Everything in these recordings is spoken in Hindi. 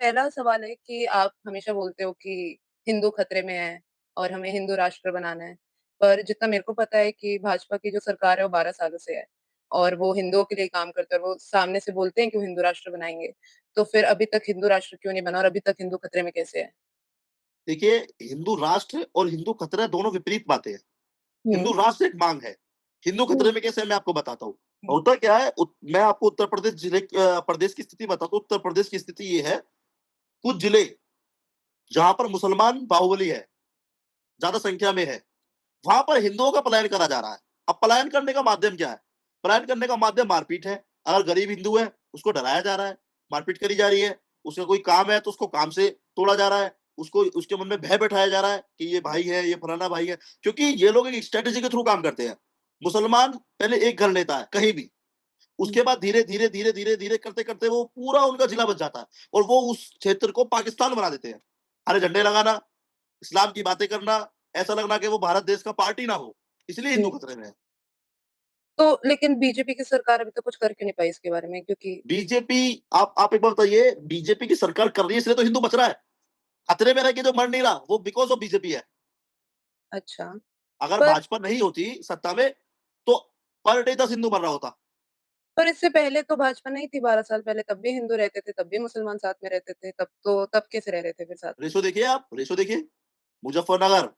पहला सवाल है कि आप हमेशा बोलते हो कि हिंदू खतरे में है और हमें हिंदू राष्ट्र बनाना है। पर जितना मेरे को पता है कि भाजपा की जो सरकार है वो 12 सालों से है और वो हिंदुओं के लिए काम करते हैं और वो सामने से बोलते हैं कि वो हिंदू राष्ट्र बनाएँगे। तो फिर अभी तक हिंदू राष्ट्र क्यों नहीं बना और अभी तक हिंदू खतरे में कैसे है? देखिए, हिंदू राष्ट्र और हिंदू खतरा दोनों विपरीत बातें हैं। हुँ, हिंदू राष्ट्र एक माँग है। हिंदू हुँ, खतरे में कैसे है मैं आपको बताता हूँ। हुँ, होता क्या है मैं आपको उत्तर प्रदेश प्रदेश की स्थिति बताता हूँ। उत्तर प्रदेश की स्थिति ये है, कुछ जिले जहाँ पर मुसलमान बाहुबली है, ज़्यादा संख्या में है, वहाँ पर हिंदुओं का पलायन करा जा रहा है। अब पलायन करने का माध्यम क्या है? पलायन करने का माध्यम मारपीट है। अगर गरीब हिंदू है, उसको डराया जा रहा है, मारपीट करी जा रही है। उसका कोई काम है तो उसको काम से तोड़ा जा रहा है। उसको उसके मन में भय बैठाया जा रहा है कि ये भाई है, ये फलाना भाई है। क्योंकि ये लोग एक स्ट्रैटेजी के थ्रू काम करते हैं। मुसलमान पहले एक घर लेता है, कहीं भी। हुँ। उसके बाद धीरे-धीरे, धीरे-धीरे, धीरे करते-करते वो पूरा उनका जिला बन जाता है और वो उस क्षेत्र को पाकिस्तान बना देते हैं। हरे झंडे लगाना, इस्लाम की बातें करना, ऐसा लगना कि वो भारत देश का पार्ट ही ना हो, इसलिए हिंदू हुँ। खतरे में है। तो लेकिन बीजेपी की सरकार अभी तक कुछ कर क्यों नहीं पाई इसके बारे में? क्योंकि बीजेपी आप एक बात बताइए, बीजेपी की सरकार कर रही है इसलिए तो हिंदू बच रहा है। खतरे में रह के जो मर नहीं रहा, वो बिकॉज़ ऑफ बीजेपी है। अच्छा, अगर पर भाजपा नहीं होती सत्ता में, तो पर डे 10 हिंदू मर रहा होता। इससे पहले तो भाजपा नहीं थी 12 साल पहले, तब भी हिंदू रहते थे, तब भी मुसलमान साथ में रहते थे, तब कैसे रह रहे थे फिर साथ में? रेशो देखिए आप, रेशो देखिए। मुज़फ्फरनगर,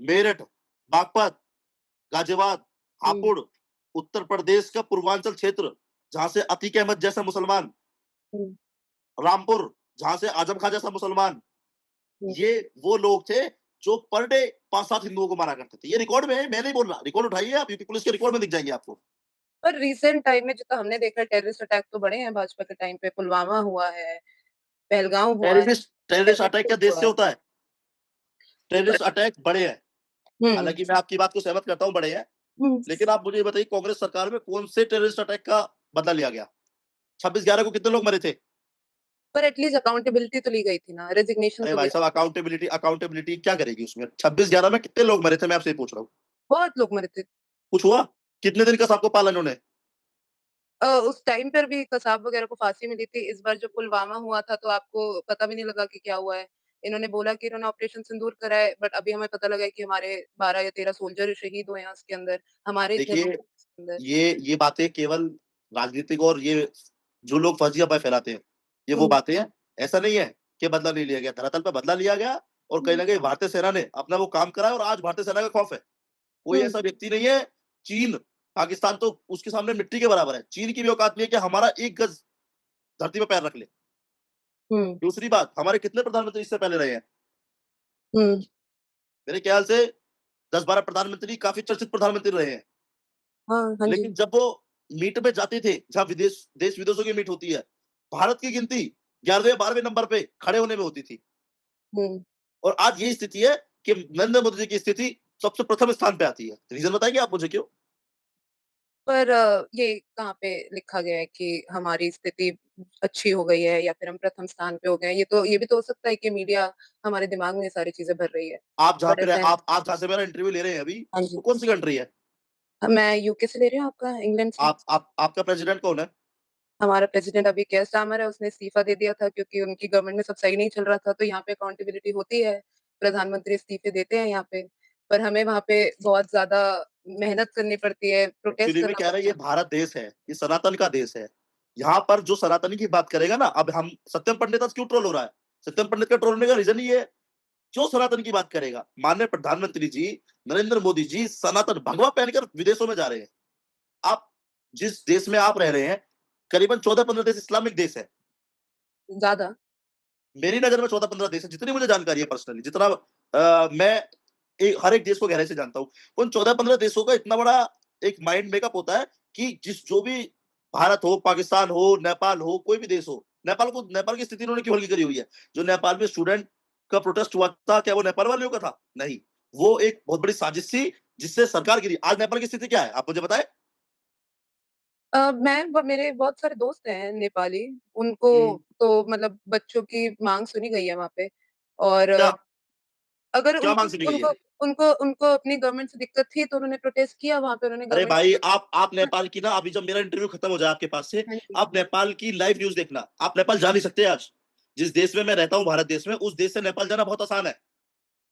मेरठ, बागपत, गाज़ियाबाद, हुँ, हापुड़, उत्तर प्रदेश का पूर्वांचल क्षेत्र, जहाँ से अतीक अहमद जैसा मुसलमान, हुँ, रामपुर, जहाँ से आज़म खां जैसा मुसलमान, हुँ। ये वो लोग थे जो पर डे 5-7 हिंदुओं को मारा करते थे। ये रिकॉर्ड में है, मैं नहीं बोल रहा। रिकॉर्ड उठाइए आप, यूपी पुलिस के रिकॉर्ड में दिख जाएँगे आपको। पर रिसेंट टाइम में जितना हमने देखा है टेररिस्ट अटैक तो बढ़े हैं भाजपा के टाइम पे, पुलवामा हुआ है, पहलगाम हुआ है, टेररिस्ट टेररिस्ट अटैक टेररिस्ट क्या देश हुआ से है। होता है? पर टेररिस्ट अटैक बड़े हैं। हुँ, हालाँकि मैं आपकी बात को सहमत करता हूँ, बड़े हैं। हुँ। लेकिन आप मुझे ये बताइए कांग्रेस सरकार में कौन से टेररिस्ट अटैक का बदला लिया गया? 26/11 को कितने लोग मरे थे? पर एटलीस्ट अकाउंटेबिलिटी तो ली गई थी ना, रेजिग्नेशन अरे तो भाई लिया। साहब अकाउंटेबिलिटी अकाउंटेबिलिटी क्या करेगी उसमें? 26/11 में कितने लोग मरे थे मैं आपसे ये पूछ रहा हूँ। बहुत लोग मरे थे। कुछ हुआ? कितने दिन का सबको पाला इन्होंने? उस टाइम पर भी कसाब वगैरह को फांसी मिली थी। इस बार जो पुलवामा हुआ था तो आपको पता भी नहीं लगा कि क्या हुआ है। इन्होंने बोला कि इन्होंने ऑपरेशन सिंदूर करा है, बट अभी हमें पता लगा है कि हमारे 12 या 13 सोल्जर शहीद हुए हैं उसके अंदर, हमारे इतने लोग देखिए, उसके अंदर। ये बातें केवल राजनीतिक और ये जो लोग फर्जी अफ़वाह फैलाते हैं, ये वो हुँ, बातें हैं। ऐसा नहीं है कि बदला नहीं लिया गया। धरातल पे बदला लिया गया और कहीं हुँ, न कहीं भारतीय सेना ने अपना वो काम करा है और आज भारतीय सेना का खौफ है। कोई हुँ, ऐसा व्यक्ति नहीं है चीन, पाकिस्तान तो उसके सामने मिट्टी के बराबर है। चीन की भी औकात नहीं है कि हमारा 1 गज़ धरती पे पैर रख ले। हुँ, दूसरी बात, हमारे कितने प्रधानमंत्री इससे पहले रहे हैं? हुँ। मेरे ख्याल से 10-12 प्रधानमंत्री काफ़ी चर्चित प्रधानमंत्री रहे हैं। हाँ, हाँ जी। लेकिन जब वो मीट में जाते थे, जहाँ देश-विदेशों की मीट होती है, भारत की गिनती 11वें 12वें नंबर पे खड़े होने में होती थी। हुँ। और आज यही स्थिति है कि नरेंद्र मोदी जी की स्थिति सबसे प्रथम स्थान पे आती है। रीज़न बताएँगे आप मुझे क्यों? पर ये कहाँ पे लिखा गया है कि हमारी स्थिति अच्छी हो गई है या फिर हम प्रथम स्थान पे हो गए हैं? ये भी तो हो सकता है कि मीडिया हमारे दिमाग में ये सारी चीज़ें भर रही है। बट एट द एंड आप जहाँ से मेरा इंटरव्यू ले रहे हैं अभी, हाँ वो जी। कौन-सी कंट्री है? मैं यूके से ले रही हूँ, आपका इंग्लैंड से? आपका प्रेसिडेंट कौन है? हमारा प्रेज़िडेंट अभी केयर स्टारमर है, उसने इस्तीफ़ा दे दिया था क्योंकि उनकी गवर्नमेंट में सब सही नहीं चल रहा था, तो यहाँ पे अकाउंटेबिलिटी होती है, प्रधानमंत्री इस्तीफ़े देते हैं यहाँ पे। पर हमें वहाँ पे बहुत ज़्यादा मेहनत करनी पड़ती है, प्रोटेस्ट एक्चुअली में करना क्या है ना, पड़ता ये है। भारत देश है, ये सनातन का देश है। यहाँ पर जो सनातनी की बात करेगा ना, अब हम सत्यम पंडित आज क्यों ट्रोल हो रहा है? सत्यम पंडित का ट्रोल होने का रीज़न ये है, जो सनातन की बात करेगा, माननीय प्रधानमंत्री जी, नरेंद्र मोदी जी सनातन भगवा पहनकर विदेशों में जा रहे हैं। आप जिस देश में आप रह रहे हैं, करीबन 14-15 देश इस्लामिक देश है। ज़्यादा? मेरी नज़र में 14-15 देश है, जितनी मुझे जानकारी है पर्सनली, जितना मैं हर एक देश को गहराई से जानता हूँ। उन 14-15 देशों का इतना बड़ा एक माइंड मेकअप होता है कि जो भी भारत हो, पाकिस्तान हो, नेपाल हो, कोई भी देश हो, नेपाल की स्थिति उन्होंने क्यों हल्की करी हुई है? जो नेपाल में स्टूडेंट का प्रोटेस्ट हुआ था, क्या वो नेपाल वालियों का था? नहीं, वो एक बहुत बड़ी साजिश थी, जिससे सरकार गिरी। आज नेपाल की स्थिति क्या है? आप मुझे बताएँ? मेरे बहुत सारे दोस्त हैं नेपाली, उनको हुँ, तो मतलब बच्चों की माँग सुनी गई है वहाँ पे और क्या अगर क्या माँग सुनी गई है? उनको उनको उनको अपनी गवर्नमेंट से दिक्कत थी तो उन्होंने प्रोटेस्ट किया वहाँ पे, उन्होंने अरे गवर्नमेंट भाई, से आप नेपाल की ना अभी जब मेरा इंटरव्यू खत्म हो जाए आपके पास से, हाँ जी। आप नेपाल की लाइव न्यूज़ देखना। आप नेपाल जा नहीं सकते आज। जिस देश में मैं रहता हूँ, भारत देश में, उस देश से नेपाल जाना बहुत आसान है।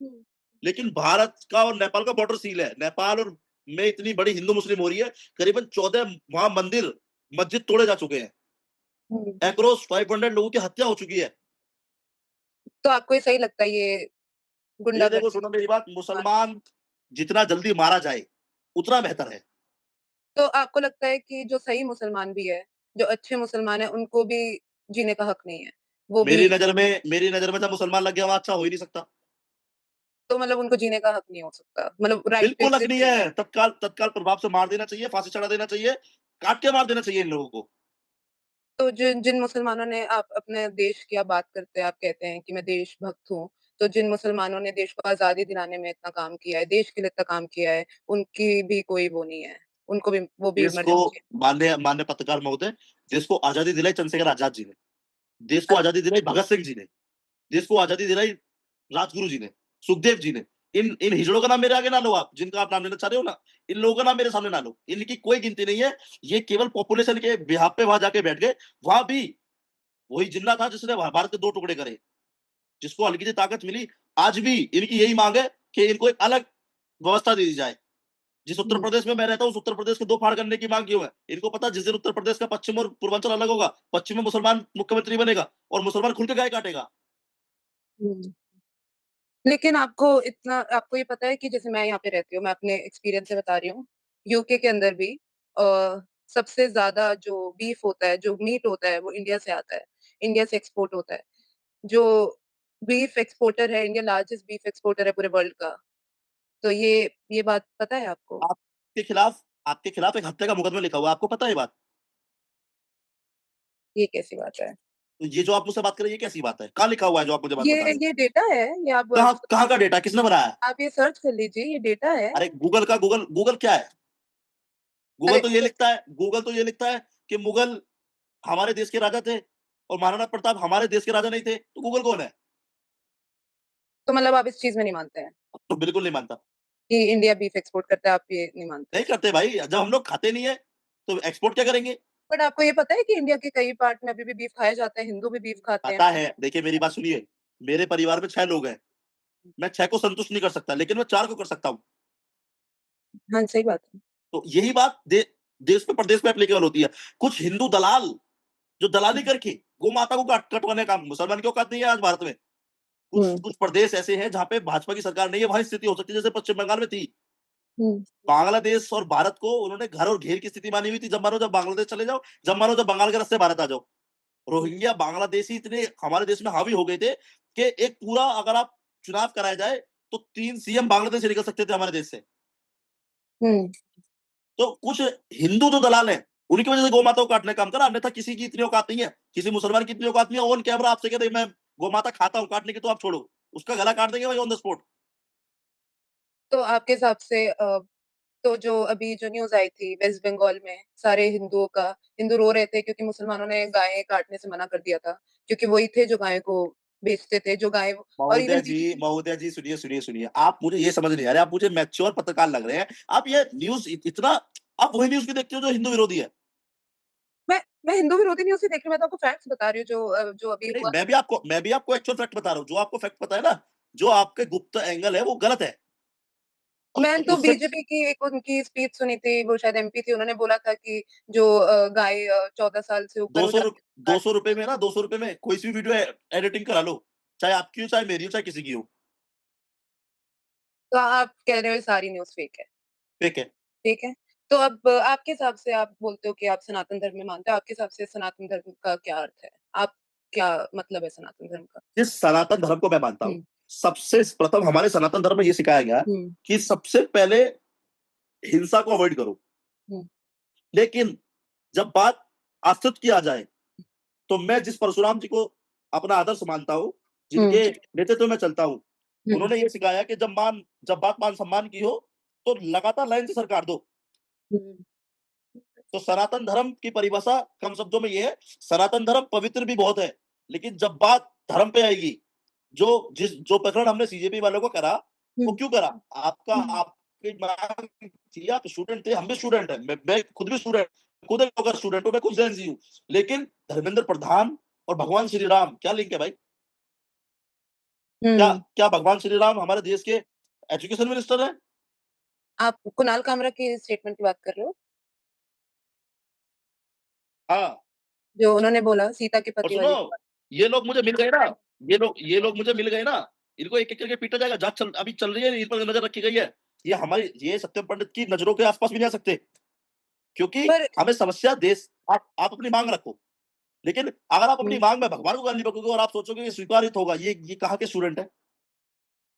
हुँ, लेकिन भारत का और नेपाल का बॉर्डर सील है। नेपाल और में इतनी बड़ी हिंदू-मुस्लिम हो रही है, करीबन 14 वहाँ मंदिर, मस्जिद तोड़े जा चुके हैं। हुँ। एक्रॉस 500 लोगों की हत्या हो चुकी है। तो आपको ये सही लगता है ये ये देखो, गुंडागर्दी सुनो मेरी बात, बात? मुसलमान जितना जल्दी मारा जाए, उतना बेहतर है। तो आपको लगता है कि जो सही मुसलमान भी है, जो अच्छे मुसलमान हैं, उनको भी जीने का हक नहीं है? वो भी मेरी नज़र में जब मुसलमान लग गया, वहाँ अच्छा हो ही नहीं सकता। तो मतलब उनको जीने का हक नहीं हो सकता, मतलब राइट टू बिल्कुल हक नहीं एग्जिस्ट। है। तत्काल तत्काल प्रभाव से मार देना चाहिए, फांसी चढ़ा देना चाहिए, काट के मार देना चाहिए इन लोगों को। तो जिन जिन मुसलमानों ने आप अपने देश की आप बात करते हैं, आप कहते हैं कि मैं देशभक्त हूँ, तो जिन मुसलमानों ने देश को आज़ादी दिलाने में इतना काम किया है, देश के लिए इतना काम किया है, उनकी भी कोई वो नहीं है, उनको भी वो भी देश मर को जाना चाहिए। माननीय माननीय पत्रकार महोदय, देश को आज़ादी दिलाई चंद्रशेखर आज़ाद जी ने, देश को अच्छा, आज़ादी दिलाई भगत सिंह जी ने, देश को आज़ादी दिलाई राजगुरु जी ने, सुखदेव जी ने। इन इन हिजड़ों का नाम मेरे आगे ना लो आप, जिनका आप नाम लेना चाह रहे हो ना, इन लोगों का नाम मेरे सामने ना लो। इनकी कोई गिनती नहीं है। ये केवल पॉपुलेशन के बिहाफ पे वहाँ जाके बैठ गए। वहाँ भी वही जिन्ना था जिसने भारत के 2 टुकड़े करे, जिसको हल्की सी ताकत मिली। आज भी इनकी यही माँग है कि इनको एक अलग व्यवस्था दे दी जाए। जिस उत्तर हुँ, प्रदेश में मैं रहता हूँ, उस उत्तर प्रदेश को 2 फाड़ करने की माँग क्यों है? इनको पता है जिस दिन उत्तर प्रदेश का पश्चिम और पूर्वांचल अलग होगा, पश्चिम में मुसलमान मुख्यमंत्री बनेगा और मुसलमान खुल के गाय काटेगा। हुँ। लेकिन आपको ये पता है कि जैसे मैं यहाँ पे रहती हूँ, मैं अपने एक्सपीरियंस से बता रही हूँ, यूके के अंदर भी सबसे ज़्यादा जो बीफ होता है, जो मीट होता है, वो इंडिया से आता है, इंडिया से एक्सपोर्ट होता है। जो बीफ एक्सपोर्टर है, इंडिया लार्जेस्ट बीफ एक्सपोर्टर है पूरे वर्ल्ड का। तो ये बात पता है आपको? आपके खिलाफ आपके खिलाफ एक हत्या का मुकदमा लिखा हुआ है, आपको पता है ये बात? ये कैसी बात है? तो ये जो आप मुझसे बात कर रहे हैं, ये कैसी बात है? कहाँ लिखा हुआ है जो आप मुझे बात ये बता रहे हो? ये डेटा है, ये कहाँ कहाँ का डेटा किसने बनाया है? आप ये सर्च कर लीजिए, ये डेटा है। अरे गूगल क्या है? अरे गूगल तो ये लिखता है कि मुगल हमारे देश के राजा थे और महाराणा प्रताप हमारे देश के राजा नहीं थे, तो गूगल कौन है? तो मतलब आप इस चीज़ में नहीं मानते हैं तो बिल्कुल नहीं मानता। कि इंडिया बीफ एक्सपोर्ट करता है, आप ये नहीं मानते नहीं हैं? करते भाई, जब हम लोग खाते नहीं है, तो एक्सपोर्ट क्या करेंगे? बट आपको ये पता है कि इंडिया के कई पार्ट में अभी भी बीफ खाया जाता है, हिंदू भी बीफ खाते हैं? पता है, देखिए मेरी बात सुनिए, मेरे परिवार में 6 लोग हैं, मैं 6 को संतुष्ट नहीं कर सकता, लेकिन मैं 4 को कर सकता हूँ। हाँ, सही बात है। तो यही बात देश पे प्रदेश पे एप्लीकेबल होती है। कुछ हिंदू दलाल जो दलाली करके गौ माता को कटवाने का काम, मुसलमान की औकात नहीं है आज भारत में। कुछ हुँ, कुछ प्रदेश ऐसे हैं जहाँ पे भाजपा की सरकार नहीं है, वहाँ स्थिति हो सकती है जैसे पश्चिम बंगाल में थी। हुँ, बांग्लादेश और भारत को उन्होंने घर और घेर की स्थिति मानी हुई थी, जब मानो जब बांग्लादेश चले जाओ, जब मानो जब बंगाल के रास्ते भारत आ जाओ। रोहिंग्या बांग्लादेशी इतने हमारे देश में हावी हो गए थे कि एक पूरा अगर आप चुनाव कराया जाए, तो 3 सीएम बांग्लादेश से निकल सकते थे हमारे देश से। हुँ। तो कुछ हिंदू जो दलाल हैं, उन्हीं की वजह से गौ माता को काटने का काम करा, अन्यथा किसी की इतनी औकात नहीं है, किसी मुसलमान की इतनी औकात नहीं है, ऑन कैमरा आपसे कह दे मैं गौ माता खाता हूँ, काटने की तो आप छोड़ो, उसका गला काट देंगे भाई ऑन द स्पॉट। तो आपके हिसाब से तो जो अभी जो न्यूज़ आई थी वेस्ट बंगाल में सारे हिंदू रो रहे थे क्योंकि मुसलमानों ने गायें काटने से मना कर दिया था, क्योंकि वही थे जो गाय को बेचते थे, जो गाय और इवन महोदय जी सुनिए, सुनिए, सुनिए। आप मुझे ये समझ नहीं आ रहा है, आप मुझे मैच्योर पत्रकार लग रहे हैं। आप ये न्यूज़ इतना आप वही न्यूज़ भी देखते हो जो हिंदू विरोधी है। मैं मैं हिंदू विरोधी न्यूज़ ही देख रही हूँ, मैं तो आपको फैक्ट्स बता रही हूँ जो अभी नहीं, हुआ। मैं भी आपको एक्चुअल फैक्ट बता रहा हूँ। जो आपको फैक्ट पता है ना, जो आपके गुप्त एंगल है वो गलत है। मैंने तो उससे बीजेपी की एक उनकी स्पीच सुनी थी, वो शायद एमपी थी, उन्होंने बोला था कि जो गाय 14 साल से ऊपर हो 200 जाती है काट। ₹200 में ना, ₹200 में कोई सी वीडियो एडिटिंग करा लो। चाहे आपकी हो, चाहे मेरी हो, चाहे किसी की हो। तो आप कह रहे हो ये सारी न्यूज़ फेक है, फेक है। ठीक है? तो अब आपके हिसाब से आप बोलते हो कि आप सनातन धर्म में मानते हो, आपके हिसाब से सनातन धर्म का क्या अर्थ है? आप क्या मतलब है सनातन धर्म का? जिस सनातन धर्म को मैं मानता हूँ, हुँ, सबसे प्रथम हमारे सनातन धर्म में ये सिखाया गया हुँ, कि सबसे पहले हिंसा को अवॉइड करो। हुँ, लेकिन जब बात अस्तित्व की आ जाए, तो मैं जिस परशुराम जी को अपना आदर्श मानता हूँ, हुँ, जिनके नेतृत्व में चलता हूँ, हुँ, उन्होंने ये सिखाया कि जब बात मान-सम्मान की हो, तो लगातार लाइन से सरकार दो। हुँ, तो सनातन धर्म की परिभाषा कम शब्दों में ये है, सनातन धर्म पवित्र भी बहुत है, लेकिन जब बात धर्म पे आएगी, जो प्रकरण हमने सीजेपी वालों को करा, वो हुँ, क्यों करा? आपकी माँग थी, आप स्टूडेंट थे, हम भी स्टूडेंट हैं, मैं खुद भी स्टूडेंट, खुद एक स्टूडेंट हूँ, मैं खुद जेन ज़ी हूँ। लेकिन धर्मेंद्र प्रधान और भगवान श्री राम, क्या लिंक है भाई? क्या हुँ। क्या भगवान श्री राम हमारे देश के एजुकेशन मिनिस्टर हैं? आप कुणाल कामरा के स्टेटमेंट की बात कर रहे हो? हाँ, जो उन्होंने बोला सीता के और पति वाली जो सुनो, बात। ये लोग मुझे मिल गए ना, ये लोग मुझे मिल गए ना, इनको एक-एक करके पीटा जाएगा, जाँच अभी चल रही है, इन पर नज़र रखी गई है। ये सत्यम पंडित की नज़रों के आस-पास भी नहीं आ सकते, क्योंकि पर हमें समस्या देश आप अपनी माँग रखो, लेकिन अगर आप अपनी हुँ, माँग में भगवान को गाली बकोगे और आप सोचोगे ये स्वीकारित होगा, ये कहाँ के स्टूडेंट हैं?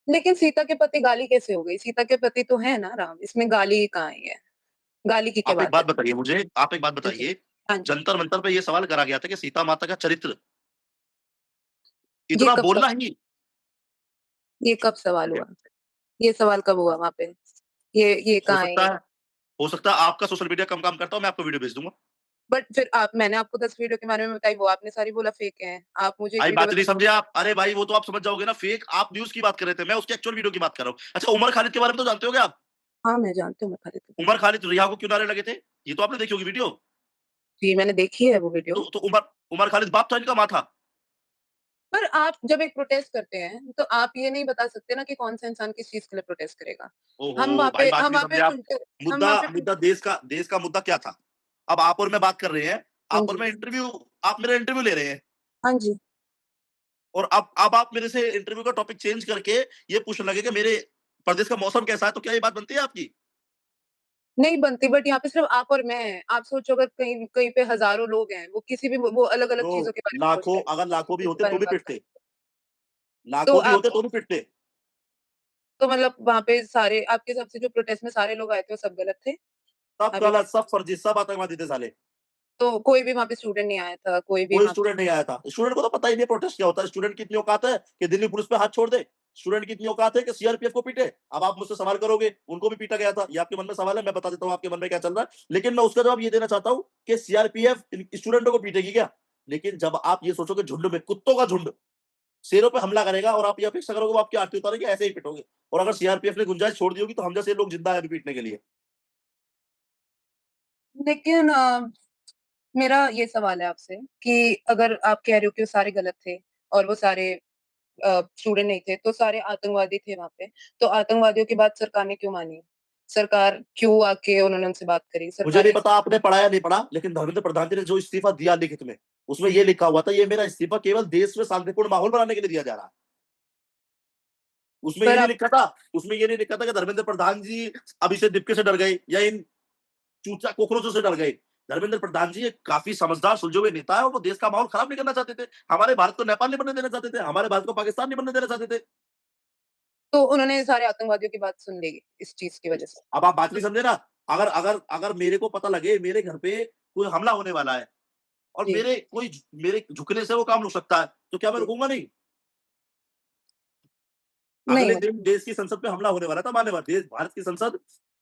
लेकिन सीता के पति गाली कैसे हो गई? सीता के पति तो है ना राम, इसमें गाली कहाँ आई है? गाली की क्या आप एक बात है? बात बताइए मुझे, आप एक बात हाँ जी। बताइए, हाँ जी। जंतर-मंतर पे ये सवाल करा गया था कि सीता माता का चरित्र ये इतना कब बोलना सवाल ही ये कब सवाल ठीक है, हुआ? ये सवाल कब हुआ वहाँ पे? ये हो कहाँ है सकता ये? है हो सकता है आपका सोशल मीडिया कम काम करता हो, मैं आपको वीडियो भेज दूँगा। बट फिर आप मैंने आपको 10 वीडियो के बारे में बताई, वो आपने सारी बोला फेक है। आप मुझे एक भाई वीडियो बात नहीं बताइए। समझे आप? अरे भाई वो तो आप समझ जाओगे ना, फेक आप न्यूज़ की बात कर रहे थे, मैं उसकी एक्चुअल वीडियो की बात कर रहा हूँ। अच्छा उमर खालिद के बारे में तो जानते होंगे आप? हाँ, मैं जानती हूँ मैं खालिद को। उमर खालिद रिहा को क्यों नारे लगे थे? ये तो आपने देखी होगी वीडियो। जी, मैंने देखी है वो वीडियो। तो उमर खालिद बाप था इनका, माँ था? पर आप जब एक प्रोटेस्ट करते हैं, तो आप ये नहीं बता सकते ना कि कौन-सा इंसान किस चीज़ के लिए प्रोटेस्ट करेगा। ओहो! भाई बात हम नहीं वहाँ समझे पे आप। फ़िल्टर हम मुद्दा वहाँ पे मुद्दा फ़िल्टर देश का मुद्दा क्या था? अब आप और मैं बात कर रहे हैं, हाँ आप और जी। मैं इंटरव्यू आप मेरा इंटरव्यू ले रहे हैं हाँ जी। और अब आप मेरे से इंटरव्यू का टॉपिक चेंज करके ये पूछने लगे कि मेरे प्रदेश का मौसम कैसा है, तो क्या ये बात बनती है आपकी? नहीं बनती बट यहाँ पे सिर्फ़ आप और मैं हैं। आप सोचो अगर कहीं कहीं पे हज़ारों लोग हैं, वो किसी भी वो अलग-अलग ब्रो चीज़ों के बारे में सोच लाखों रहे हैं, अगर लाखों भी किसी होते के बारे तो में भी बात कर पिटते। रहे हैं। तो लाखों भी आप होते तो भी पिटते। तो मतलब वहाँ पे सारे आपके हिसाब से जो प्रोटेस्ट में सारे लोग आए थे, वो सब गलत थे? सब आप ये गलत, सब फर्जी, सब आतंकवादी थे साले। तो कोई भी वहाँ पे स्टूडेंट नहीं आया था, कोई भी कोई वहाँ पे स्टूडेंट नहीं आया था। स्टूडेंट को तो पता ही नहीं प्रोटेस्ट क्या होता है। स्टूडेंट की इतनी औकात है कि दिल्ली पुलिस पे हाथ छोड़ दे। स्टूडेंट की इतनी औकात है कि सीआरपीएफ को पीटे। अब आप मुझसे सवाल करोगे, उनको भी पीटा गया था। ये आपके मन में सवाल है, मैं बता देता हूँ आपके मन में क्या चल रहा है। लेकिन मैं उसका जवाब ये देना चाहता हूँ कि सीआरपीएफ इन स्टूडेंटों को पीटेगी क्या? लेकिन जब आप ये सोचोगे झुंड में, कुत्तों का झुंड, शेरों पे हमला करेगा और आप ये अपेक्षा करोगे वो आपकी आरती उतारेंगे, ऐसे ही पिटोगे। और अगर सीआरपीएफ ने गुंजाइश छोड़ दी होगी तो हम जैसे लोग जिंदा है अभी पीटने के लिए। लेकिन मेरा ये सवाल है आपसे कि अगर आप कह रहे हो कि वो सारे गलत थे और वो सारे स्टूडेंट नहीं थे, तो सारे आतंकवादी थे वहाँ पे, तो आतंकवादियों की बात सरकार ने क्यों मानी? सरकार क्यों आके उन्होंने उनसे बात करी? मुझे सरकार नहीं ने पता आपने पढ़ा या नहीं पढ़ा, लेकिन धर्मेंद्र प्रधान जी ने जो इस्तीफा दिया लिखित में, उसमें ये लिखा हुआ था, ये मेरा इस्तीफा केवल देश में शांतिपूर्ण माहौल बनाने के लिए दिया जा रहा है। उसमें ये पर नहीं आप लिखा था उसमें ये नहीं लिखा था कि धर्मेंद्र प्रधान जी अभिषेक दीपके से डर गए या इन चूचा कॉकरोचों से डर गए। धर्मेंद्र प्रधान जी एक काफ़ी समझदार सुलझे हुए नेता है और वो देश का माहौल खराब नहीं करना चाहते थे। हमारे भारत को नेपाल नहीं बनने देना चाहते थे, हमारे भारत को पाकिस्तान नहीं बनने देना चाहते थे। तो उन्होंने सारे आतंकवादियों की बात सुन ली इस चीज़ की वज़ह से। अब आप बात नहीं समझे ना? अगर मेरे को पता लगे मेरे घर पे कोई हमला होने वाला है और जी, मेरे झुकने से वो काम रुक सकता है, तो क्या मैं जी। रुकूँगा नहीं? नहीं अगले मतलब दिन देश की संसद पे हमला होने वाला था, मान्य बात देश भारत की संसद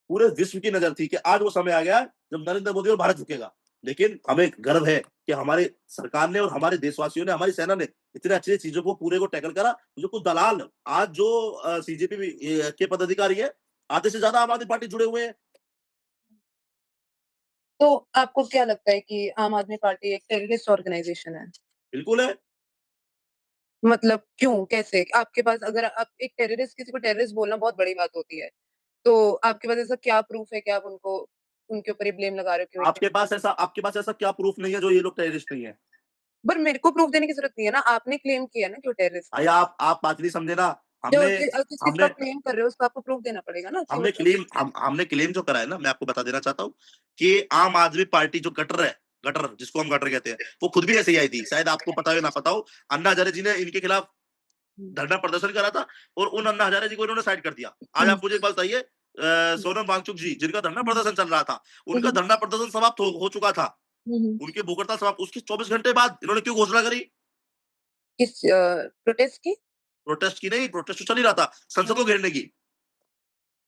पूरे विश्व की नज़र थी कि आज वो समय आ गया है जब नरेंद्र मोदी और भारत झुकेगा। लेकिन हमें गर्व है कि हमारी सरकार ने और हमारे देशवासियों ने, हमारी सेना ने इतने अच्छे चीज़ों को पूरे को टैकल करा। जो कुछ दलाल आज जो सीजेपी भी के पदाधिकारी हैं, आधे से ज़्यादा आम आदमी पार्टी जुड़े हुए हैं। तो आपको क्या लगता है कि आम आदमी पार्टी एक टेररिस्ट ऑर्गनाइज़ेशन है? बिल्कुल है। मतलब क्यों? कैसे? आपके पास अगर आप एक टेररिस्ट किसी को टेररिस्ट बोलना बहुत बड़ी बात होती है। तो आपके पास ऐसा क्या प्रूफ़ है कि आप उनको उनके ऊपर ये ब्लेम लगा रहे हो कि वो एक आपके पास ऐसा क्या प्रूफ नहीं है जो ये लोग टेररिस्ट नहीं है? पर मेरे को प्रूफ़ देने की ज़रूरत नहीं है ना, आपने क्लेम किया ना कि वो टेररिस्ट भाई है। आप बात नहीं समझे ना। जो हमने जिस चीज़ का हमने आप क्लेम कर रहे हो उसका आपको प्रूफ़ देना पड़ेगा ना कि वो हमने क्लेम जो करा है ना, मैं आपको बता देना चाहता हूँ कि आम आदमी पार्टी जो गटर है, गटर जिसको हम गटर कहते हैं, वो खुद भी ऐसे ही आई थी। शायद आपको पता हो या ना पता हो, अन्ना हज़ारे जी ने इनके खिलाफ हुँ, धरना प्रदर्शन करा था और उन अन्ना हज़ारे जी को इन्होंने साइड कर दिया। आज हुँ, आप मुझे एक बात बताइए, हुँ, सोनम वांगचुक जी जिनका धरना हुँ, प्रदर्शन चल रहा था, हुँ, उनका हुँ, धरना प्रदर्शन समाप्त हो चुका था। हुँ, हुँ। उनकी भूख हड़ताल समाप्त, उसके 24 घंटे बाद इन्होंने क्यों घोषणा करी? किस प्रोटेस्ट की? प्रोटेस्ट की नहीं, प्रोटेस्ट तो चल ही रहा था, संसद को घेरने की।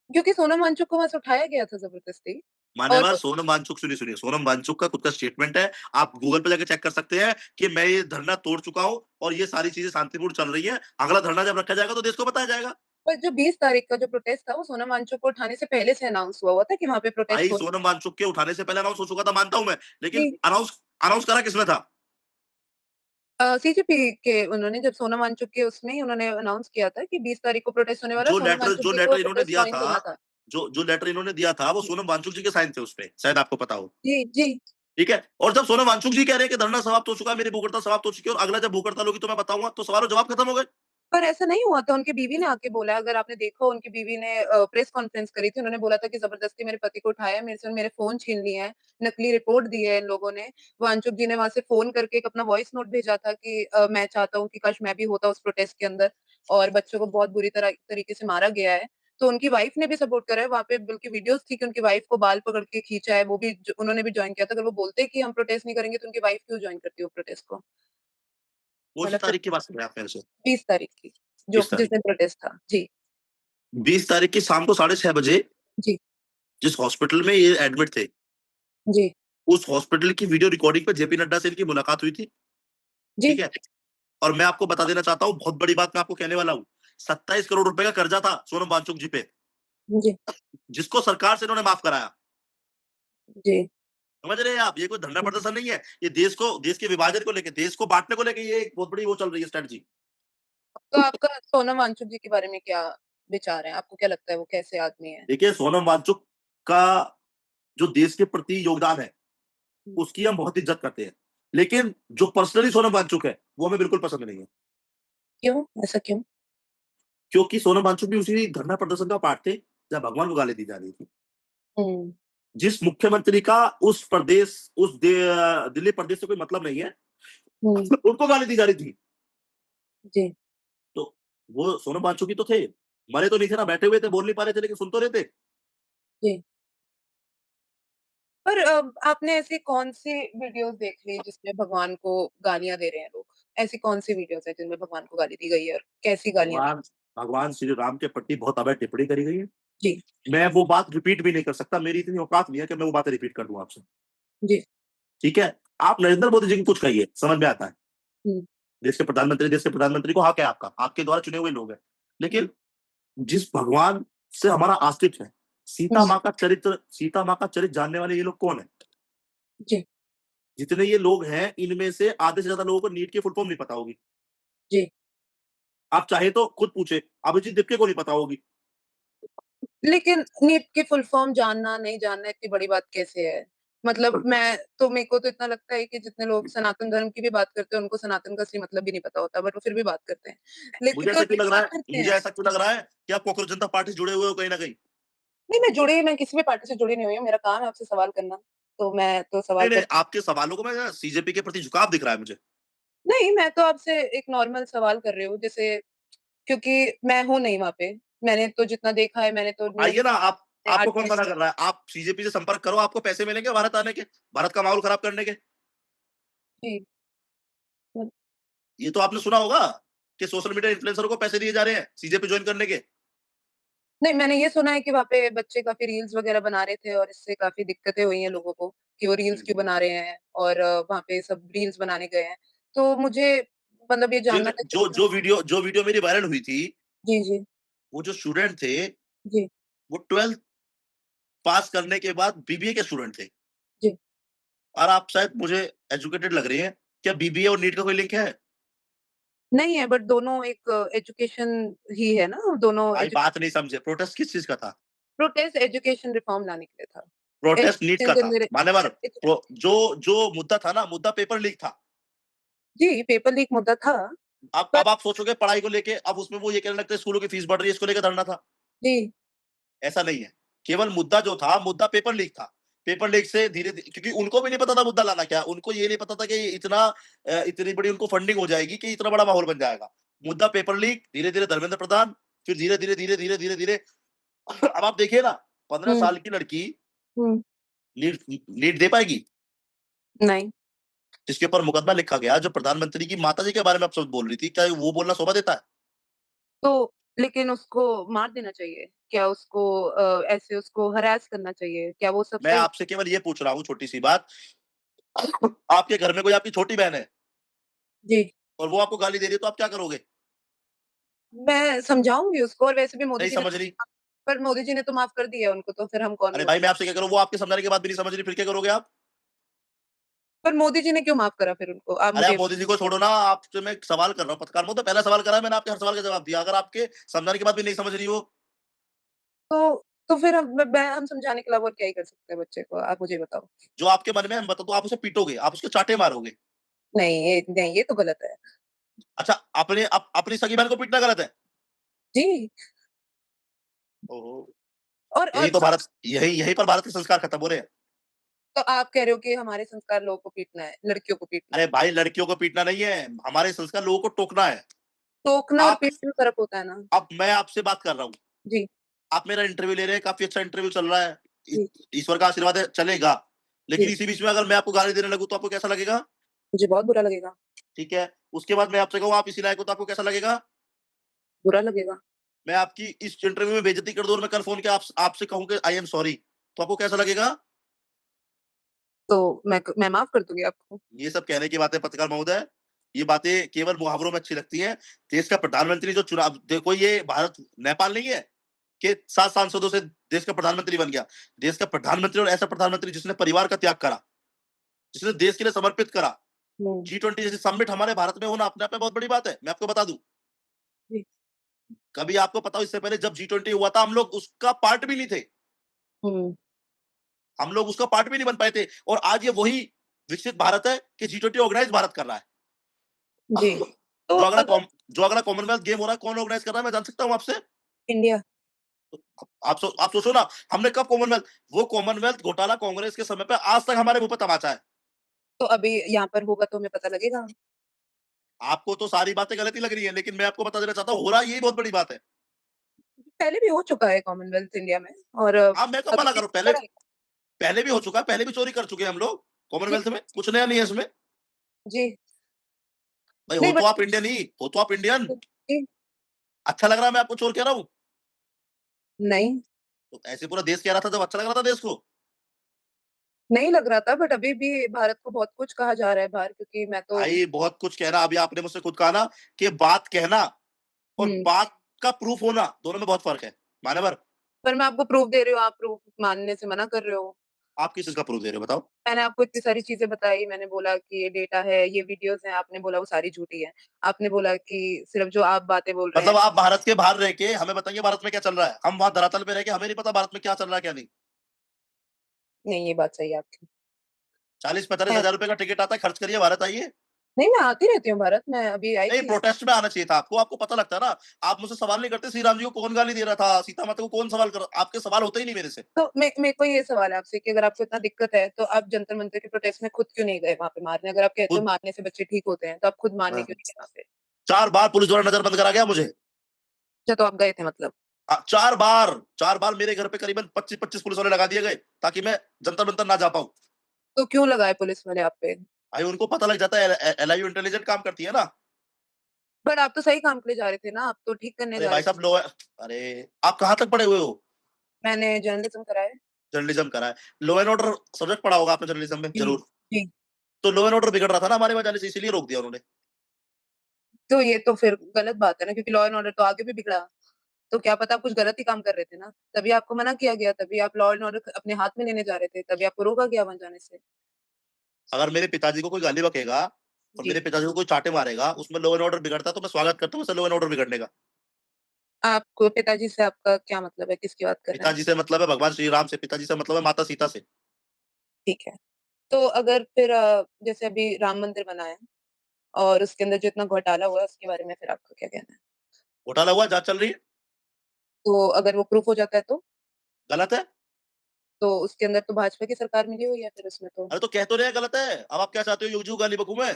क्योंकि सोनम वांगचुक को वहाँ से उठाया गया था ज़बरदस्ती और मान्यवर सोनम वांगचुक सुनिए, सोनम वांगचुक का खुद का स्टेटमेंट है। आप गूगल पे जाके चेक कर सकते हैं कि मैं ये धरना तोड़ चुका हूँ और ये सारी चीज़ें शांतिपूर्ण चल रही हैं। अगला धरना जब रखा जाएगा तो देश को बताया जाएगा। पर जो 20 तारीख का जो प्रोटेस्ट था वो सोनम वांगचुक को उठाने से पहले से अनाउंस हुआ हुआ था कि वहाँ पे प्रोटेस्ट भाई हो सोनम वांगचुक के उठाने से पहले अनाउंस हो चुका था, मानता हूँ मैं, लेकिन जी, अनाउंस अनाउंस करा किसने था? सीजेपी के उन्होंने जब सोनम वांगचुक के उसमें ही उन्होंने अनाउंस किया था कि 20 तारीख को प्रोटेस्ट होने वाला है, सोनम वांगचुक जो जी को लेटर इन्होंने प्रोटेस्ट दिया जॉइन था, करना था। जो लेटर इन्होंने दिया था, वो जी, सोनम वांगचुक जी के साइन थे उसपे, शायद आपको पता हो। जी, जी। ठीक है? और जब सोनम वांगचुक जी कह रहे हैं कि धरना समाप्त हो चुका है, मेरी भूख हड़ताल समाप्त हो चुकी है और अगला जब भूख हड़ताल होगी तो मैं बताऊँगा, तो सवाल और जवाब खत्म हो गए। पर ऐसा नहीं हुआ था, उनकी बीवी ने आके बोला, अगर आपने देखा हो उनकी बीवी ने प्रेस कॉन्फ्रेंस करी थी, उन्होंने बोला था कि ज़बरदस्ती मेरे पति को उठाया, मेरे से मेरे फ़ोन छीन लिए हैं, नकली रिपोर्ट दी है इन लोगों ने। वांचुक जी ने वहाँ से फ़ोन करके एक अपना वॉइस नोट भेजा था कि मैं चाहता हूँ कि काश मैं भी होता उस प्रोटेस्ट के अंदर और बच्चों को बहुत बुरी तरह तरीके से मारा गया है। तो उनकी वाइफ ने भी सपोर्ट करा है, वहाँ पे बल्कि वीडियोज़ थी कि उनकी वाइफ को बाल पकड़ के खींचा है, वो भी ज उन्होंने भी जॉइन किया था। अगर वो बोलते कि हम प्रोटेस्ट नहीं करेंगे, तो उनकी वाइफ क्यों जॉइन करती वो प्रोटेस्ट को? कौन-सी मतलब फिर तारीख की बात कर रहे हैं आप मेरे से? 20 तारीख की, जो 20 तारीख। जिस दिन प्रोटेस्ट था। जी, 20 तारीख की शाम को 6:30 बजे जी, जिस हॉस्पिटल में ये एडमिट थे, जी, उस हॉस्पिटल की वीडियो रिकॉर्डिंग पे जेपी नड्डा से इनकी मुलाकात हुई थी, ठीक जी, है? और मैं आपको बता देना चाहता हूँ, बहुत बड़ी बात मैं आपको कहने वाला हूँ। 27 करोड़ रुपए का कर्जा था सोनम वांगचुक जी पे, जी, जिसको सरकार से इन्होंने माफ कराया। जी। समझ रहे हैं आप? ये कोई धरना हुँ। प्रदर्शन नहीं है। ये देश के विभाजन को लेके, देश को बाँटने को लेके ये एक बहुत बड़ी वो चल रही है स्ट्रैटेजी। तो आपका सोनम वांगचुक जी के बारे में क्या विचार हैं? आपको क्या लगता है वो कैसे आदमी हैं? देखिए, सोनम वांगचुक का जो देश के प्रति योगदान है, हुँ। उसकी हम बहुत इज़्ज़त करते हैं। लेकिन जो पर्सनली सोनम वांगचुक है, वो हमें बिल्कुल पसंद नहीं है। क्यों? ऐसा क्यों? क्योंकि सोनम वांगचुक भी उसी धरना प्रदर्शन का पार्ट थे, जहाँ भगवान को गाली दी जा रही थी। हुँ, जिस मुख्यमंत्री का दिल्ली प्रदेश से कोई मतलब नहीं है, हुँ, उनको गाली दी जा रही थी। जी, तो वो सोनम वांगचुक ही तो थे। मरे तो नहीं थे ना, बैठे हुए थे, बोल नहीं पा रहे थे, लेकिन सुन तो रहे थे। जी। पर आपने ऐसी कौन-सी वीडियोज़ देख ली जिसमें भगवान को गालियाँ दे रहे हैं लोग? ऐसी कौन-सी वीडियोज़ हैं जिनमें भगवान को गाली दी गई है और कैसी गालियाँ दी? भगवान भगवान श्री राम के प्रति बहुत अवैध टिप्पणी करी गई है। जी, मैं वो बात रिपीट भी नहीं कर सकता, मेरी इतनी औकात नहीं है कि मैं वो बातें रिपीट कर दूँ आपसे, जी, ठीक है? आप नरेंद्र मोदी जी की कुछ कहिए, समझ में आता है। हुँ, देश के प्रधानमंत्री को हक है आपका, आपके द्वारा चुने हुए लोग हैं। हुँ, लेकिन जिस भगवान से हमारा अस्तित्व है, हुँ, सीता माँ का चरित्र जानने वाले ये लोग कौन हैं? जी, जितने ये लोग हैं, इनमें से आधे से ज़्यादा लोगों को नीट की फुल फॉर्म नहीं पता होगी। जी। आप चाहे तो खुद पूछे, अभिजीत दीपके को नहीं पता होगी। लेकिन नीट की फुल फॉर्म जानना, नहीं जानना इतनी बड़ी बात कैसे है? मतलब मैं तो मेरे को तो इतना लगता है कि जितने लोग सनातन धर्म की भी बात करते हैं, उनको सनातन का असली मतलब भी नहीं पता होता, बट वो फिर भी बात करते हैं। लेकिन तो नीट बात करते मुझे हैं। ऐसा क्यों लग रहा है कि आप कॉकरोच जनता पार्टी से जुड़े हुए हो कहीं न कहीं? नहीं, मैं किसी भी पार्टी से जुड़ी नहीं हुई हूँ, मेरा काम है आपसे सवाल करना, तो मैं तो नहीं, सवाल नहीं, कर आपके सवालों को मैं सीजेपी के प्रति झुकाव दिख रहा है मुझे। नहीं, मैं तो आपसे एक नॉर्मल सवाल कर रही हूँ, जैसे क्योंकि मैं हूँ नहीं वहाँ पे, मैंने तो जितना देखा है, मैंने तो न्यूज़ आइए ना, आप में 8 आपको कौन मना घंटे कर रहा है? आप सीजेपी से संपर्क करो, आपको पैसे मिलेंगे भारत आने के, भारत का माहौल खराब करने के। जी, ये तो आपने सुना होगा कि सोशल मीडिया इन्फ्लुएंसर को पैसे दिए जा रहे हैं सीजेपी जॉइन करने के। नहीं, मैंने ये सुना है कि वहाँ पे बच्चे काफ़ी रील्स वग़ैरह बना रहे थे और इससे काफ़ी दिक्कतें हुई हैं लोगों को, कि वो रील्स हुँ। क्यों बना रहे हैं और वहाँ पे सब रील्स बनाने गए हैं। तो मुझे मतलब ये जानना था कि उसमें जो वीडियो मेरी वायरल हुई थी, जी, जी, वो जो स्टूडेंट थे, जी, वो 12th पास करने के बाद बीबीए के स्टूडेंट थे। जी। और आप शायद मुझे एजुकेटेड लग रही हैं। क्या बीबीए और नीट का कोई लिंक है? नहीं है बट दोनों एक एजुकेशन ही है ना, दोनों भाई एजु बात नहीं समझे, प्रोटेस्ट किस चीज़ का था? प्रोटेस्ट एजुकेशन रिफॉर्म लाने के लिए था। प्रोटेस्ट नीट एजुकेशन का जो था। मेरे मान्यवर एजु प्रो जो जो मुद्दा था ना, मुद्दा पेपर लीक था। जी, पेपर लीक मुद्दा था, पर अब आप सोचोगे पढ़ाई को लेके, अब उसमें वो ये कहने लगते हैं स्कूलों की फीस बढ़ रही है, इसको लेके धरना था। जी, ऐसा नहीं है। केवल मुद्दा जो था, मुद्दा पेपर लीक था। पेपर लीक से धीरे-धीरे, क्योंकि उनको भी नहीं पता था मुद्दा लाना क्या है। उनको ये नहीं पता था कि इतनी बड़ी उनको फंडिंग हो जाएगी कि इतना बड़ा माहौल बन जाएगा। मुद्दा पेपर लीक, धीरे-धीरे धर्मेंद्र प्रधान, फिर धीरे-धीरे, धीरे-धीरे, धीरे-धीरे अब आप देखिए ना, 15 हुँ, साल की लड़की हुँ, नीट दे पाएगी? नहीं। जिसके ऊपर मुकदमा लिखा गया, जो प्रधानमंत्री की माताजी के बारे में आप शब्द बोल रही थी, क्या वो बोलना शोभा देता है? तो लेकिन उसको मार देना चाहिए? क्या उसको ऐसे उसको हैरेस करना चाहिए? क्या वो सब मैं सही आपसे केवल ये पूछ रहा हूँ, छोटी-सी बात, आपके घर में कोई आपकी छोटी बहन है जी, और वो आपको गाली दे रही है, तो आप क्या करोगे? मैं समझाऊँगी उसको और वैसे भी मोदी नहीं जी ने समझ रही। पर मोदी जी ने तो माफ़ कर दिया उनको, तो फिर हम कौन अरे बोल भाई, मैं आपसे क्या करूँ, वो आपके समझाने के बाद भी नहीं समझ रही, फिर क्या करोगे आप? पर मोदी जी ने क्यों माफ़ करा फिर उनको? आप अरे मुझे आप मोदी जी को छोड़ो ना, आपसे मैं एक सवाल कर रहा हूँ, पत्रकार महोदय पहला सवाल करा है मैंने, आपके हर सवाल का जवाब दिया। अगर आपके समझाने के बाद भी नहीं समझ रही हो, तो तो फिर हम समझाने के अलावा और क्या ही कर सकते हैं बच्चे को? आप मुझे बताओ। जो आपके मन में है, मैं बता दूँ, आप उसे पीटोगे, आप उसके चाँटे मारोगे। नहीं, ये तो गलत है। अच्छा, अपनी सगी बहन को पीटना गलत है? जी, ओहो! और यहीं पर भारत के संस्कार खत्म हो रहे हैं। तो आप कह रहे हो कि हमारे संस्कार लोगों को पीटना है, लड़कियों को पीटना अरे है। भाई, लड़कियों को पीटना नहीं है, हमारे संस्कार लोगों को टोकना है। टोकना और आप पीटने में फ़र्क होता है ना। अब मैं आपसे बात कर रहा हूँ, जी, आप मेरा इंटरव्यू ले रहे हैं, काफ़ी अच्छा इंटरव्यू चल रहा है, इ जी, ईश्वर का आशीर्वाद है, चलेगा। लेकिन जी। इसी बीच में अगर मैं आपको गाली देने लगूँ, तो आपको कैसा लगेगा? मुझे बहुत बुरा लगेगा, ठीक है? उसके बाद मैं आपसे कहूँ, आप इसी लायक हो, तो आपको कैसा लगेगा? बुरा लगेगा। मैं आपकी इस इंटरव्यू में बेइज्जती कर दूँ और मैं कल फ़ोन के आपसे कहूँ कि आई एम सॉरी, तो आपको कैसा लगेगा? तो मैं माफ़ कर दूँगी आपको। ये सब कहने की बातें पत्रकार महोदय, ये बातें केवल मुहावरों में अच्छी लगती हैं। देश का प्रधानमंत्री जो चुनाव देखो, ये भारत नेपाल नहीं है कि 7 सांसदों से देश का प्रधानमंत्री बन गया। देश का प्रधानमंत्री और ऐसा प्रधानमंत्री जिसने परिवार का त्याग करा, जिसने देश के लिए समर्पित करा। हुँ, G20 जैसी समिट हमारे भारत में होना अपने आप में बहुत बड़ी बात है। मैं आपको बता दूँ, जी। कभी आपको पता हो इससे पहले जब G20 हुआ था, हम लोग उसका पार्ट भी नहीं थे। हुँ, हम लोग उसका पार्ट भी नहीं बन पाए थे और आज ये वही विकसित भारत है कि G20 ऑर्गेनाइज़ भारत कर रहा है। जी। तो जो अगला अगर कॉम जो अगला कॉमनवेल्थ गेम हो रहा है, कौन ऑर्गेनाइज़ कर रहा है, मैं जान सकता हूँ आपसे? इंडिया आप सोचो ना, हमने कब कॉमनवेल्थ वो कॉमनवेल्थ घोटाला कांग्रेस के समय पे आज तक हमारे मुँह पे तमाचा है। तो अभी यहाँ पर होगा तो हमें पता लगेगा। आपको तो सारी बातें गलत ही लग रही हैं, लेकिन मैं आपको बता देना चाहता हूँ, हो रहा यही बहुत बड़ी बात है। पहले भी हो चुका है कॉमनवेल्थ इंडिया में और हाँ, मैं कब अभी मना भी कर रहा हूँ, होता रहेगा। पहले भी हो चुका है, पहले भी चोरी कर चुके हैं हम लोग, जी, कॉमनवेल्थ में, कुछ नया नहीं है इसमें। जी। भाई नहीं बट हो तो आप इंडियन। जी, अच्छा लग रहा है मैं आपको चोर कह रहा हूँ? नहीं, तो ऐसे पूरा देश कह रहा था जब अच्छा लग रहा था देश को। नहीं लग रहा था बट अभी भी भारत को बहुत कुछ कहा जा रहा है बाहर क्योंकि मैं तो भाई बहुत कुछ कहना, अभी आपने मुझसे खुद कहा ना कि बात कहना और हुँ, बात का प्रूफ होना, दोनों में बहुत फ़र्क है। माने बर पर मैं आपको प्रूफ़ दे रही हूँ, आप प्रूफ़ मानने से मना कर रहे हो। आप किस चीज़ का प्रूफ दे रहे हो बताओ? मैंने आपको इतनी सारी चीज़ें बताई, मैंने बोला कि ये डेटा है, ये वीडियोज़ हैं, आपने बोला वो सारी झूठी हैं। आपने बोला कि सिर्फ़ जो आप बातें बोल रहे हैं मतलब आप भारत के बाहर रह के हमें बताएँगे भारत में क्या चल रहा है। हम वहाँ धरातल पे रह के हमें नहीं पता भारत में क्या चल रहा है, क्या नहीं। नहीं, ये बात सही है आपकी। 40-45 मैं हज़ार रुपए का टिकट आता है, खर्च करिए, भारत आइए। नहीं, मैं आती रहती हूँ भारत, मैं अभी आई नहीं, थी। प्रोटेस्ट में आना चाहिए था आपको, आपको पता लगता है ना। आप मुझसे सवाल नहीं करते, श्री राम जी को कौन गाली दे रहा था, सीता माता को कौन सवाल कर आपके सवाल होते ही नहीं मेरे से। तो मेरे को ये सवाल है आपसे कि अगर आपको इतना दिक्कत है, तो आप जंतर मंतर के प्रोटेस्ट में खुद क्यों नहीं गए वहाँ पे मारने? अगर आप कहते हो खुद मारने से बच्चे ठीक होते हैं, तो आप खुद मारने हाँ, क्यों नहीं गए वहाँ पे? 4 बार पुलिस द्वारा नज़रबंद करा गया मुझे। अच्छा तो आप गए थे मतलब। 4 बार मेरे घर पे करीबन 25-25 पुलिस वाले लगा दिए गए, ताकि मैं जंतर-मंतर ना जा पाऊँ। तो क्यों लगाए पुलिस वाले आप पे? भाई उनको पता लग जाता है, एलआईयू इंटेलिजेंट काम करती है ना। बट आप तो सही काम के लिए जा रहे थे ना, आप तो ठीक करने अरे जा भाई रहे थे। साहब अरे आप कहाँ तक पढ़े हुए हो? मैंने जर्नलिज़्म करा है। जर्नलिज्म करा है। लॉ एंड ऑर्डर सब्जेक्ट पढ़ा होगा आपने जर्नलिज्म में जी, ज़रूर। जी। तो लॉ एंड ऑर्डर बिगड़ रहा था ना हमारे वहाँ जाने से, इसीलिए रोक दिया उन्होंने। तो ये तो फिर गलत बात है ना क्योंकि लॉ एंड ऑर्डर तो आगे भी बिगड़ा। तो क्या पता आप कुछ गलत ही काम कर रहे थे ना, तभी आपको मना किया गया, तभी आप लॉ एंड ऑर्डर अपने हाथ में लेने जा रहे थे, तभी आपको रोका गया वहाँ जाने से। अगर मेरे पिताजी को कोई गाली बकेगा और जी। मेरे पिताजी को कोई चाँटे मारेगा, उसमें लॉ एंड ऑर्डर बिगड़ता है, तो मैं स्वागत करता हूँ वैसे लॉ एंड ऑर्डर बिगड़ने का। आपको पिताजी से आपका क्या मतलब है? किसकी बात कर रहे हैं? पिताजी से मतलब है भगवान श्री राम से, पिताजी से मतलब है माता सीता से। ठीक है। तो अगर फिर जैसे अभी राम मंदिर बना है और उसके अंदर जो इतना घोटाला हुआ है, उसके बारे में फिर आपका क्या कहना है? घोटाला हुआ, जाँच चल रही है, तो अगर वो प्रूफ हो जाता है गलत है। तो उसके अंदर तो भाजपा की सरकार मिली हुई है फिर उसमें तो। अरे तो कह तो रहे हैं गलत है, अब आप क्या चाहते हो, यूँ-यूँ गाली बकूँ मैं?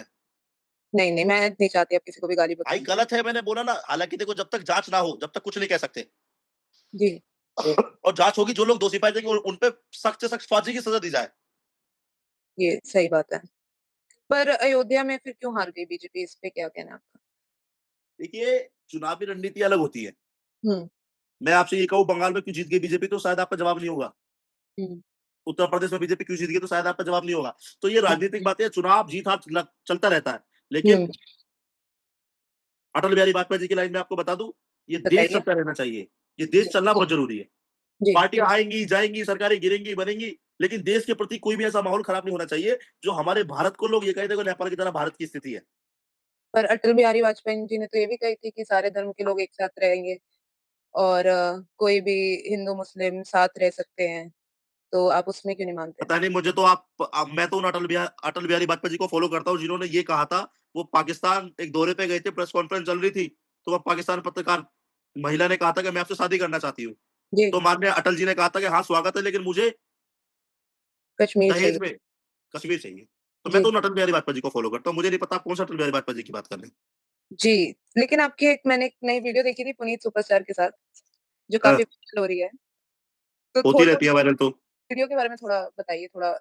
नहीं, मैं नहीं चाहती अब किसी को भी गाली भाई बकूँ। गलत है मैंने बोला ना, हालाँकि देखो जब तक जाँच ना हो, जब तक कुछ नहीं कह सकते। जी, और जाँच होगी, जो लोग दोषी पाए जाएँगे उन पे सख्त से सख्त फांसी की सज़ा दी जाए। ये सही बात है। पर अयोध्या में फिर क्यों हार गई बीजेपी? इस पे क्या कहना है आपका? देखिए, चुनावी रणनीति अलग होती है। हुँ, मैं आपसे ये कहूँ बंगाल में क्यों जीत गई बीजेपी, तो शायद आपका जवाब नहीं होगा। हुँ, उत्तर प्रदेश में बीजेपी क्यों जीत गई, तो शायद आपका जवाब नहीं होगा। तो ये हुँ, राजनीतिक बातें, चुनाव जीत-हार चलता रहता है। लेकिन हुँ, अटल बिहारी वाजपेयी जी की लाइन में आपको बता दूँ, ये देश बताइए? चलता रहना चाहिए। ये देश जी, चलना बहुत ज़रूरी है। जी, पार्टियाँ आएँगी, जाएँगी, सरकारें गिरेंगी, बनेंगी, लेकिन देश के प्रति कोई भी ऐसा माहौल खराब नहीं होना चाहिए, जो हमारे भारत को लोग ये कहे देखो नेपाल की तरह भारत की स्थिति है। पर अटल बिहारी वाजपेयी जी ने तो ये भी कही थी कि सारे धर्म के लोग एक साथ रहेंगे और कोई भी हिंदू मुस्लिम साथ रह सकते हैं, तो आप उसमें क्यों नहीं मानते? पता नहीं मुझे तो मैं तो उन अटल बिहारी वाजपेयी जी को फ़ॉलो करता हूँ जिन्होंने ये कहा था, वो पाकिस्तान एक दौरे पे गए थे, प्रेस कॉन्फ्रेंस चल रही थी, तो वहाँ पाकिस्तान पत्रकार महिला ने कहा था कि मैं आपसे शादी करना चाहती हूँ। जी, तो माननीय अटल जी ने कहा था कि हाँ, स्वागत है लेकिन मुझे कश्मीर दहेज चाहिए। में कश्मीर चाहिए। तो मैं जी, तो उन अटल बिहारी वाजपेयी जी को फ़ॉलो करता हूँ, मुझे नहीं पता आप कौन-सा अटल बिहारी वाजपेयी जी की बात कर रहे हैं। जी। लेकिन आपकी एक मैंने एक नई वीडियो देखी थी पुनीत सुपरस्टार के साथ, जो हाँ, काफ़ी वायरल हो रही है। तो होती थोड़ा रहती है वायरल तो। वीडियो के बारे में थोड़ा बताइए थोड़ा?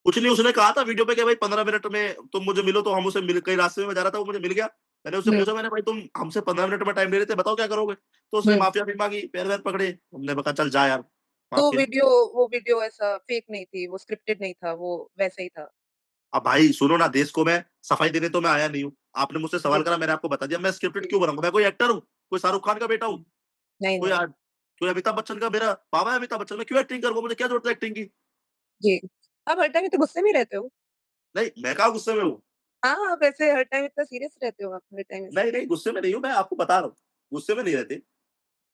कुछ नहीं उसने कहा था वीडियो पे कि भाई 15 मिनट में तुम मुझे मिलो, तो हम उसे मिल कहीं रास्ते में मैं जा रहा था, वो मुझे मिल गया। मैंने उससे हुँ, पूछा मैंने भाई तुम हमसे 15 मिनट में टाइम ले रहे थे, बताओ क्या करोगे? तो उसने हुँ। माफ़ी-वाफ़ी माँगी, पैर-वैर पकड़े। हमने कहा चल जा यार, तो माफ़ किया। वो वीडियो ऐसा फेक नहीं थी, वो स्क्रिप्टेड नहीं था, वो वैसे ही था। अब भाई सुनो ना, देश को मैं सफाई देने तो मैं आया नहीं हूँ। आपने मुझसे सवाल जी, करा, मैंने आपको बता दिया, मैं स्क्रिप्टेड जी, क्यों बनाऊँगा? मैं कोई एक्टर हूँ? कोई शाहरुख खान का बेटा हूँ? हुँ। नहीं, कोई नहीं। कोई अमिताभ बच्चन का मेरा बाबा है अमिताभ बच्चन, मैं क्यों एक्टिंग करूँगा? मुझे क्या ज़रूरत है एक्टिंग की? जी। आप हर टाइम इतने गुस्से में ही रहते हो? नहीं, मैं कहाँ गुस्से में हूँ। हाँ, आप ऐसे हर टाइम इतना सीरियस रहते हो आप हर टाइम ऐसे। नहीं, नहीं, गुस्से में नहीं हूँ, मैं आपको बता रहा हूँ। गुस्से में नहीं रहते।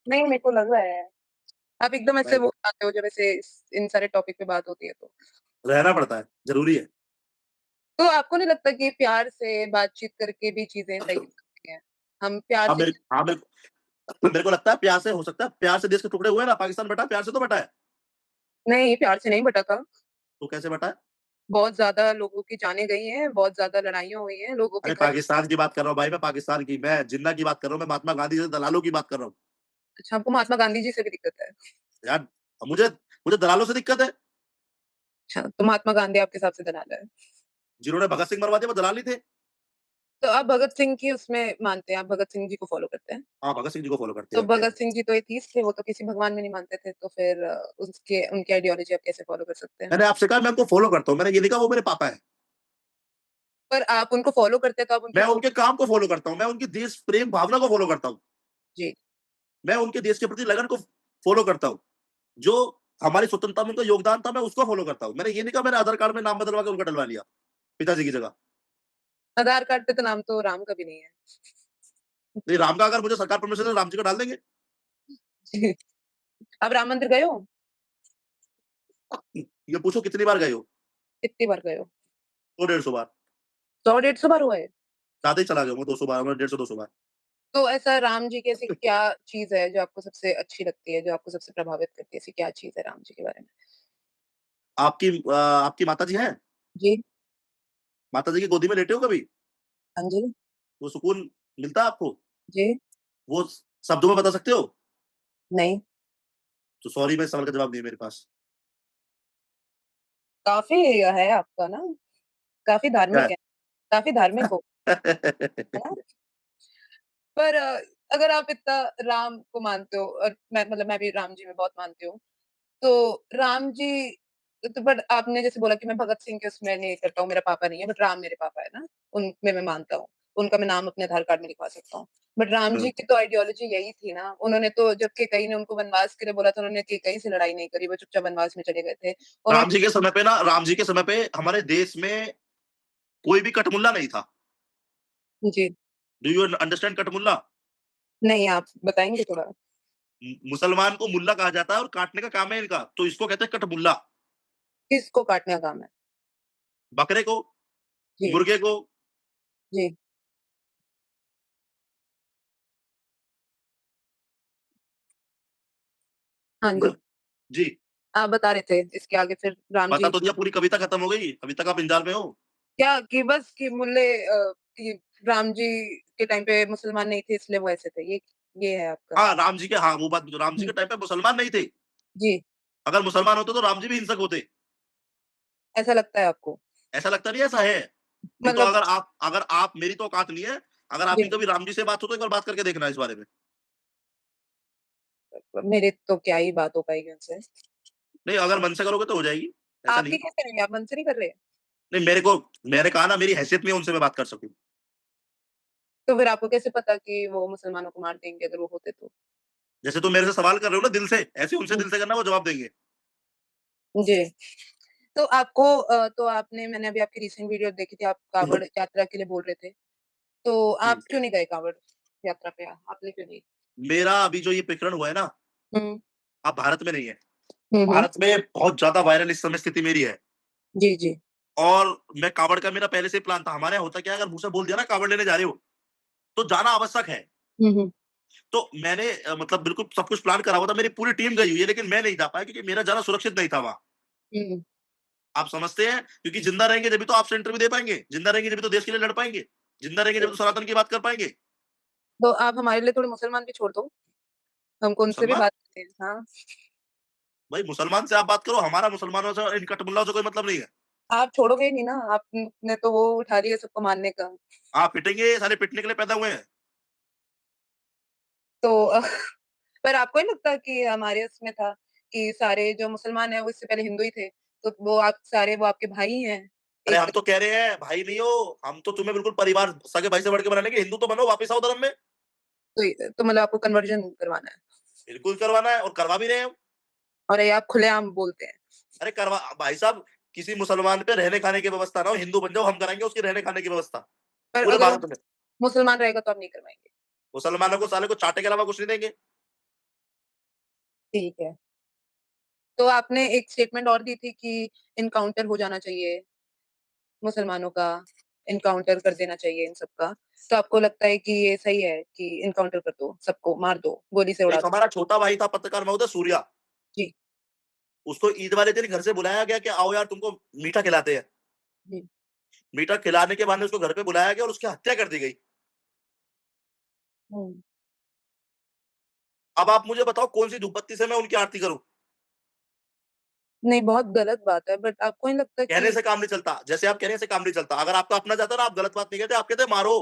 नहीं, मेरे को लग रहा है। आप एकदम ऐसे मैं वो आते हो जब ऐसे इन सारे टॉपिक पे बात होती है तो। रहना पड़ता है, ज़रूरी है। तो आपको नहीं लगता कि प्यार से बातचीत करके भी चीज़ें सही हो सकती हैं? हम प्यार से हाँ, मेरे को लगता है प्यार से हो सकता है, प्यार से देश के टुकड़े हुए ना, पाकिस्तान बँटा प्यार से तो बँटा है। नहीं, प्यार से नहीं बँटा था। तो कैसे बँटा है? बहुत ज़्यादा लोगों की जानें गई हैं, बहुत ज़्यादा लड़ाइयाँ हुई हैं, लोगों के अरे घर पाकिस्तान की बात कर रहा हूँ भाई, मैं पाकिस्तान की, मैं जिन्ना की बात कर रहा हूँ, मैं महात्मा गांधी जैसे दलालों की बात कर रहा हूँ। अच्छा, आपको महात्मा गांधी जी से भी दिक्कत है। यार मुझे मुझे दलालों से दिक्कत है, अच्छा, तो महात्मा गांधी आपके हिसाब से दलाल है। जिन्होंने भगत सिंह मरवा दिया वो दलाल नहीं थे। तो आप भगत सिंह की उसमें मानते हैं, आप भगत सिंह जी को फ़ॉलो करते हैं। हाँ, भगत सिंह जी को फ़ॉलो करते तो हैं। भगत सिंह जी तो एथीस्ट थे, वो तो किसी भगवान में नहीं मानते थे, तो फिर उसके उनकी आइडियोलॉजी आप कैसे फ़ॉलो कर सकते हैं? मैंने आपसे कहा मैं उनको फ़ॉलो करता हूँ, मैंने ये नहीं कहा वो मेरे पापा हैं। पर आप उनको फ़ॉलो करते हैं, तो आप उनकी मैं सोच उनके काम को फ़ॉलो करता हूँ, मैं उनकी देश प्रेम भावना को फ़ॉलो करता हूँ। जी, मैं उनके देश के प्रति लगन को फ़ॉलो करता हूँ। जो हमारी स्वतंत्रता में उनका योगदान था, मैं उसको फ़ॉलो करता हूँ। मैंने ये नहीं कहा मैंने आधार कार्ड में नाम बदलवा के उनका डलवा लिया, पिताजी की जगह। आधार कार्ड पे तो नाम तो राम का भी नहीं है। नहीं, राम का अगर मुझे सरकार परमिशन दे, राम जी का डाल देंगे। जी, आप राम मंदिर गए हो? ये पूछो कितनी बार गए हो? कितनी बार गए हो? 100 डेढ़ 100 बार। 100 डेढ़ 100 बार हुआ है? ज़्यादा ही चला गया हूँ 200 बार, मतलब 150 200 बार। तो ऐसा राम जी की ऐसी क्या चीज़ है जो आपको सबसे अच्छी लगती है, जो आपको सबसे प्रभावित करती है? ऐसी क्या चीज़ है राम जी के बारे में? आपकी माताजी हैं? जी, माताजी की गोदी में लेटे हो कभी? हाँ जी, वो सुकून मिलता है आपको? जी, वो शब्दों में बता सकते हो? नहीं। तो सॉरी, मैं इस सवाल का जवाब नहीं है मेरे पास। काफ़ी है आपका ना, काफ़ी क्या धार्मिक है? है, काफ़ी धार्मिक हो, है ना? पर अगर आप इतना राम को मानते हो और मैं भी राम जी में बहुत मानती हूँ। तो राम जी तो बट आपने जैसे बोला कि मैं भगत सिंह के उसमें नहीं करता हूँ, मेरा पापा नहीं है, बट राम मेरे पापा है ना, उनमें मैं मानता हूँ। उनका मैं नाम अपने आधार कार्ड में लिखवा सकता हूँ। बट राम हुँ। जी की तो आइडियोलॉजी यही थी ना, उन्होंने तो जब केकई ने उनको वनवास के लिए बोला था, उन्होंने केकई से लड़ाई नहीं करी, वो चुपचाप वनवास में चले गए थे। राम जी उन्होंने के समय पे ना राम जी के समय पे हमारे देश में कोई भी कठमुल्ला नहीं था। जी, डू यू अंडरस्टैंड कठमुल्ला? नहीं आप बताएँगे थोड़ा? मुसलमान को मुल्ला कहा जाता है और काटने का काम है इनका, तो इसको कहते हैं कठमुल्ला। किसको काटने का काम है? बकरे को, जी, मुर्गे को। जी, हाँ जी। ब जी, आप बता रहे थे, इसके आगे फिर राम बता जी तो दिया, पूरी कविता खत्म हो गई। अभी तक आप इंतज़ार में हो। क्या कि बस कि कि राम जी के टाइम पे मुसलमान नहीं थे इसलिए वो ऐसे थे, ये है आपका? हाँ, राम जी के हाँ, वो बात राम जी हुँ, के टाइम पे मुसलमान नहीं थे। जी, अगर मुसलमान होते तो राम जी भी हिंसक होते। ऐसा लगता है आपको? ऐसा लगता नहीं है, ऐसा है। नहीं तो मतलब अगर आप मेरी तो औकात नहीं है, अगर आपकी जी, कभी राम जी से बात हो तो एक बार बात करके देखना इस बारे में। मेरी तो क्या ही बात हो पाएगी उनसे। नहीं, अगर मन से करोगे तो हो जाएगी, ऐसा नहीं आपकी है। कैसे रहेंगे? आप मन से नहीं कर रहे? नहीं मैंने कहा ना मेरी हैसियत में उनसे मैं बात कर सकूँ। तो फिर आपको कैसे पता कि वो मुसलमानों को मार देंगे अगर वो होते तो? जैसे तुम मेरे से सवाल कर रहे हो ना दिल से, ऐसे उनसे हुँ, दिल से करना वो जवाब देंगे। जी, तो आपने मैंने अभी आपकी रीसेंट वीडियो देखी थी, आप काँवड़ यात्रा के लिए बोल रहे थे। तो जी। आप क्यों नहीं गए काँवड़ यात्रा पे? आपने क्यों नहीं? मेरा अभी जो ये प्रकरण हुआ है ना, हुँ। आप भारत में नहीं है। हुँ, हुँ। भारत में बहुत ज़्यादा वायरल इस समय स्थिति मेरी है जी, जी। और मैं काँवड़ का मेरा पहले से ही प्लान था। हमारे यहाँ होता क्या है, अगर मुँह से बोल दिया ना काँवड़ लेने जा रहे हो, तो जाना आवश्यक है। हुँ, हुँ। तो मैंने मतलब बिल्कुल सब कुछ प्लान करा हुआ था, मेरी पूरी टीम गई हुई है, लेकिन मैं नहीं जा पाया क्योंकि मेरा जाना सुरक्षित नहीं था वहाँ। हुँ। आप समझते हैं? क्योंकि जिंदा रहेंगे जभी तो आपसे इंटरव्यू दे पाएँगे, जिंदा रहेंगे जभी तो देश के लिए लड़ पाएँगे, जिंदा रहेंगे जभी तो सनातन की बात कर पाएँगे। तो आप हमारे लिए थोड़े मुसलमान भी छोड़ दो, हमको उनसे भी मुसलमान बात करते हैं। हाँ, भाई मुसलमान से आप बात करो, हमारा मुसलमानों से इन कठमुल्लाओं से कोई मतलब नहीं है। आप छोड़ोगे ही नहीं ना, आपने तो वो उठा लिया सबको मारने का। आप पिटेंगे, साले पिटने के लिए पैदा हुए हैं। तो पर आपको नहीं लगता कि हमारे उसमें था कि सारे जो मुसलमान हैं, वो इससे पहले हिंदू ही थे, तो वो आपके भाई ही हैं, अरे एक हम तो कह रहे हैं भाई नहीं हो, हम तो तुम्हें बिल्कुल परिवार सगे भाई से बढ़ के बना लेंगे, हिंदू तो बनो, वापस आओ धर्म में। तो मतलब आपको कन्वर्जन करवाना है बिल्कुल करवाना है और करवा भी रहे हैं हम। और ये आप खुलेआम बोलते हैं। अरे करवा भाई साहब, किसी मुसलमान पे रहने खाने की व्यवस्था ना हो, हिंदू बन जाओ, हम कराएँगे उसकी रहने खाने की व्यवस्था, पर पूरे अगर वो भारत में। मुसलमान रहेगा तो आप नहीं करवाएँगे। मुसलमानों को साले को चाटे के अलावा कुछ नहीं देंगे। ठीक है। तो आपने एक स्टेटमेंट और दी थी कि एनकाउंटर हो जाना चाहिए मुसलमानों का, एनकाउंटर कर देना चाहिए इन सबका। तो आपको लगता है कि ये सही है कि एनकाउंटर कर दो, सबको मार दो, गोली से उड़ा एक दो? हमारा छोटा भाई था पत्रकार महोदय सूर्या, जी, उसको ईद वाले दिन घर से बुलाया गया कि आओ यार तुमको मीठा खिलाते हैं। जी। मीठा खिलाने के बहाने उसको घर पे बुलाया गया और उसकी हत्या कर दी गई। हुँ। अब आप मुझे बताओ कौन-सी धूप बत्ती से मैं उनकी आरती करूँ? नहीं, बहुत गलत बात है, बट आपको नहीं लगता कहने कि से काम नहीं चलता। जैसे आप कह रहे हैं ऐसे काम नहीं चलता। अगर आपका अपना जाता ना आप गलत बात नहीं कहते, आप कहते मारो।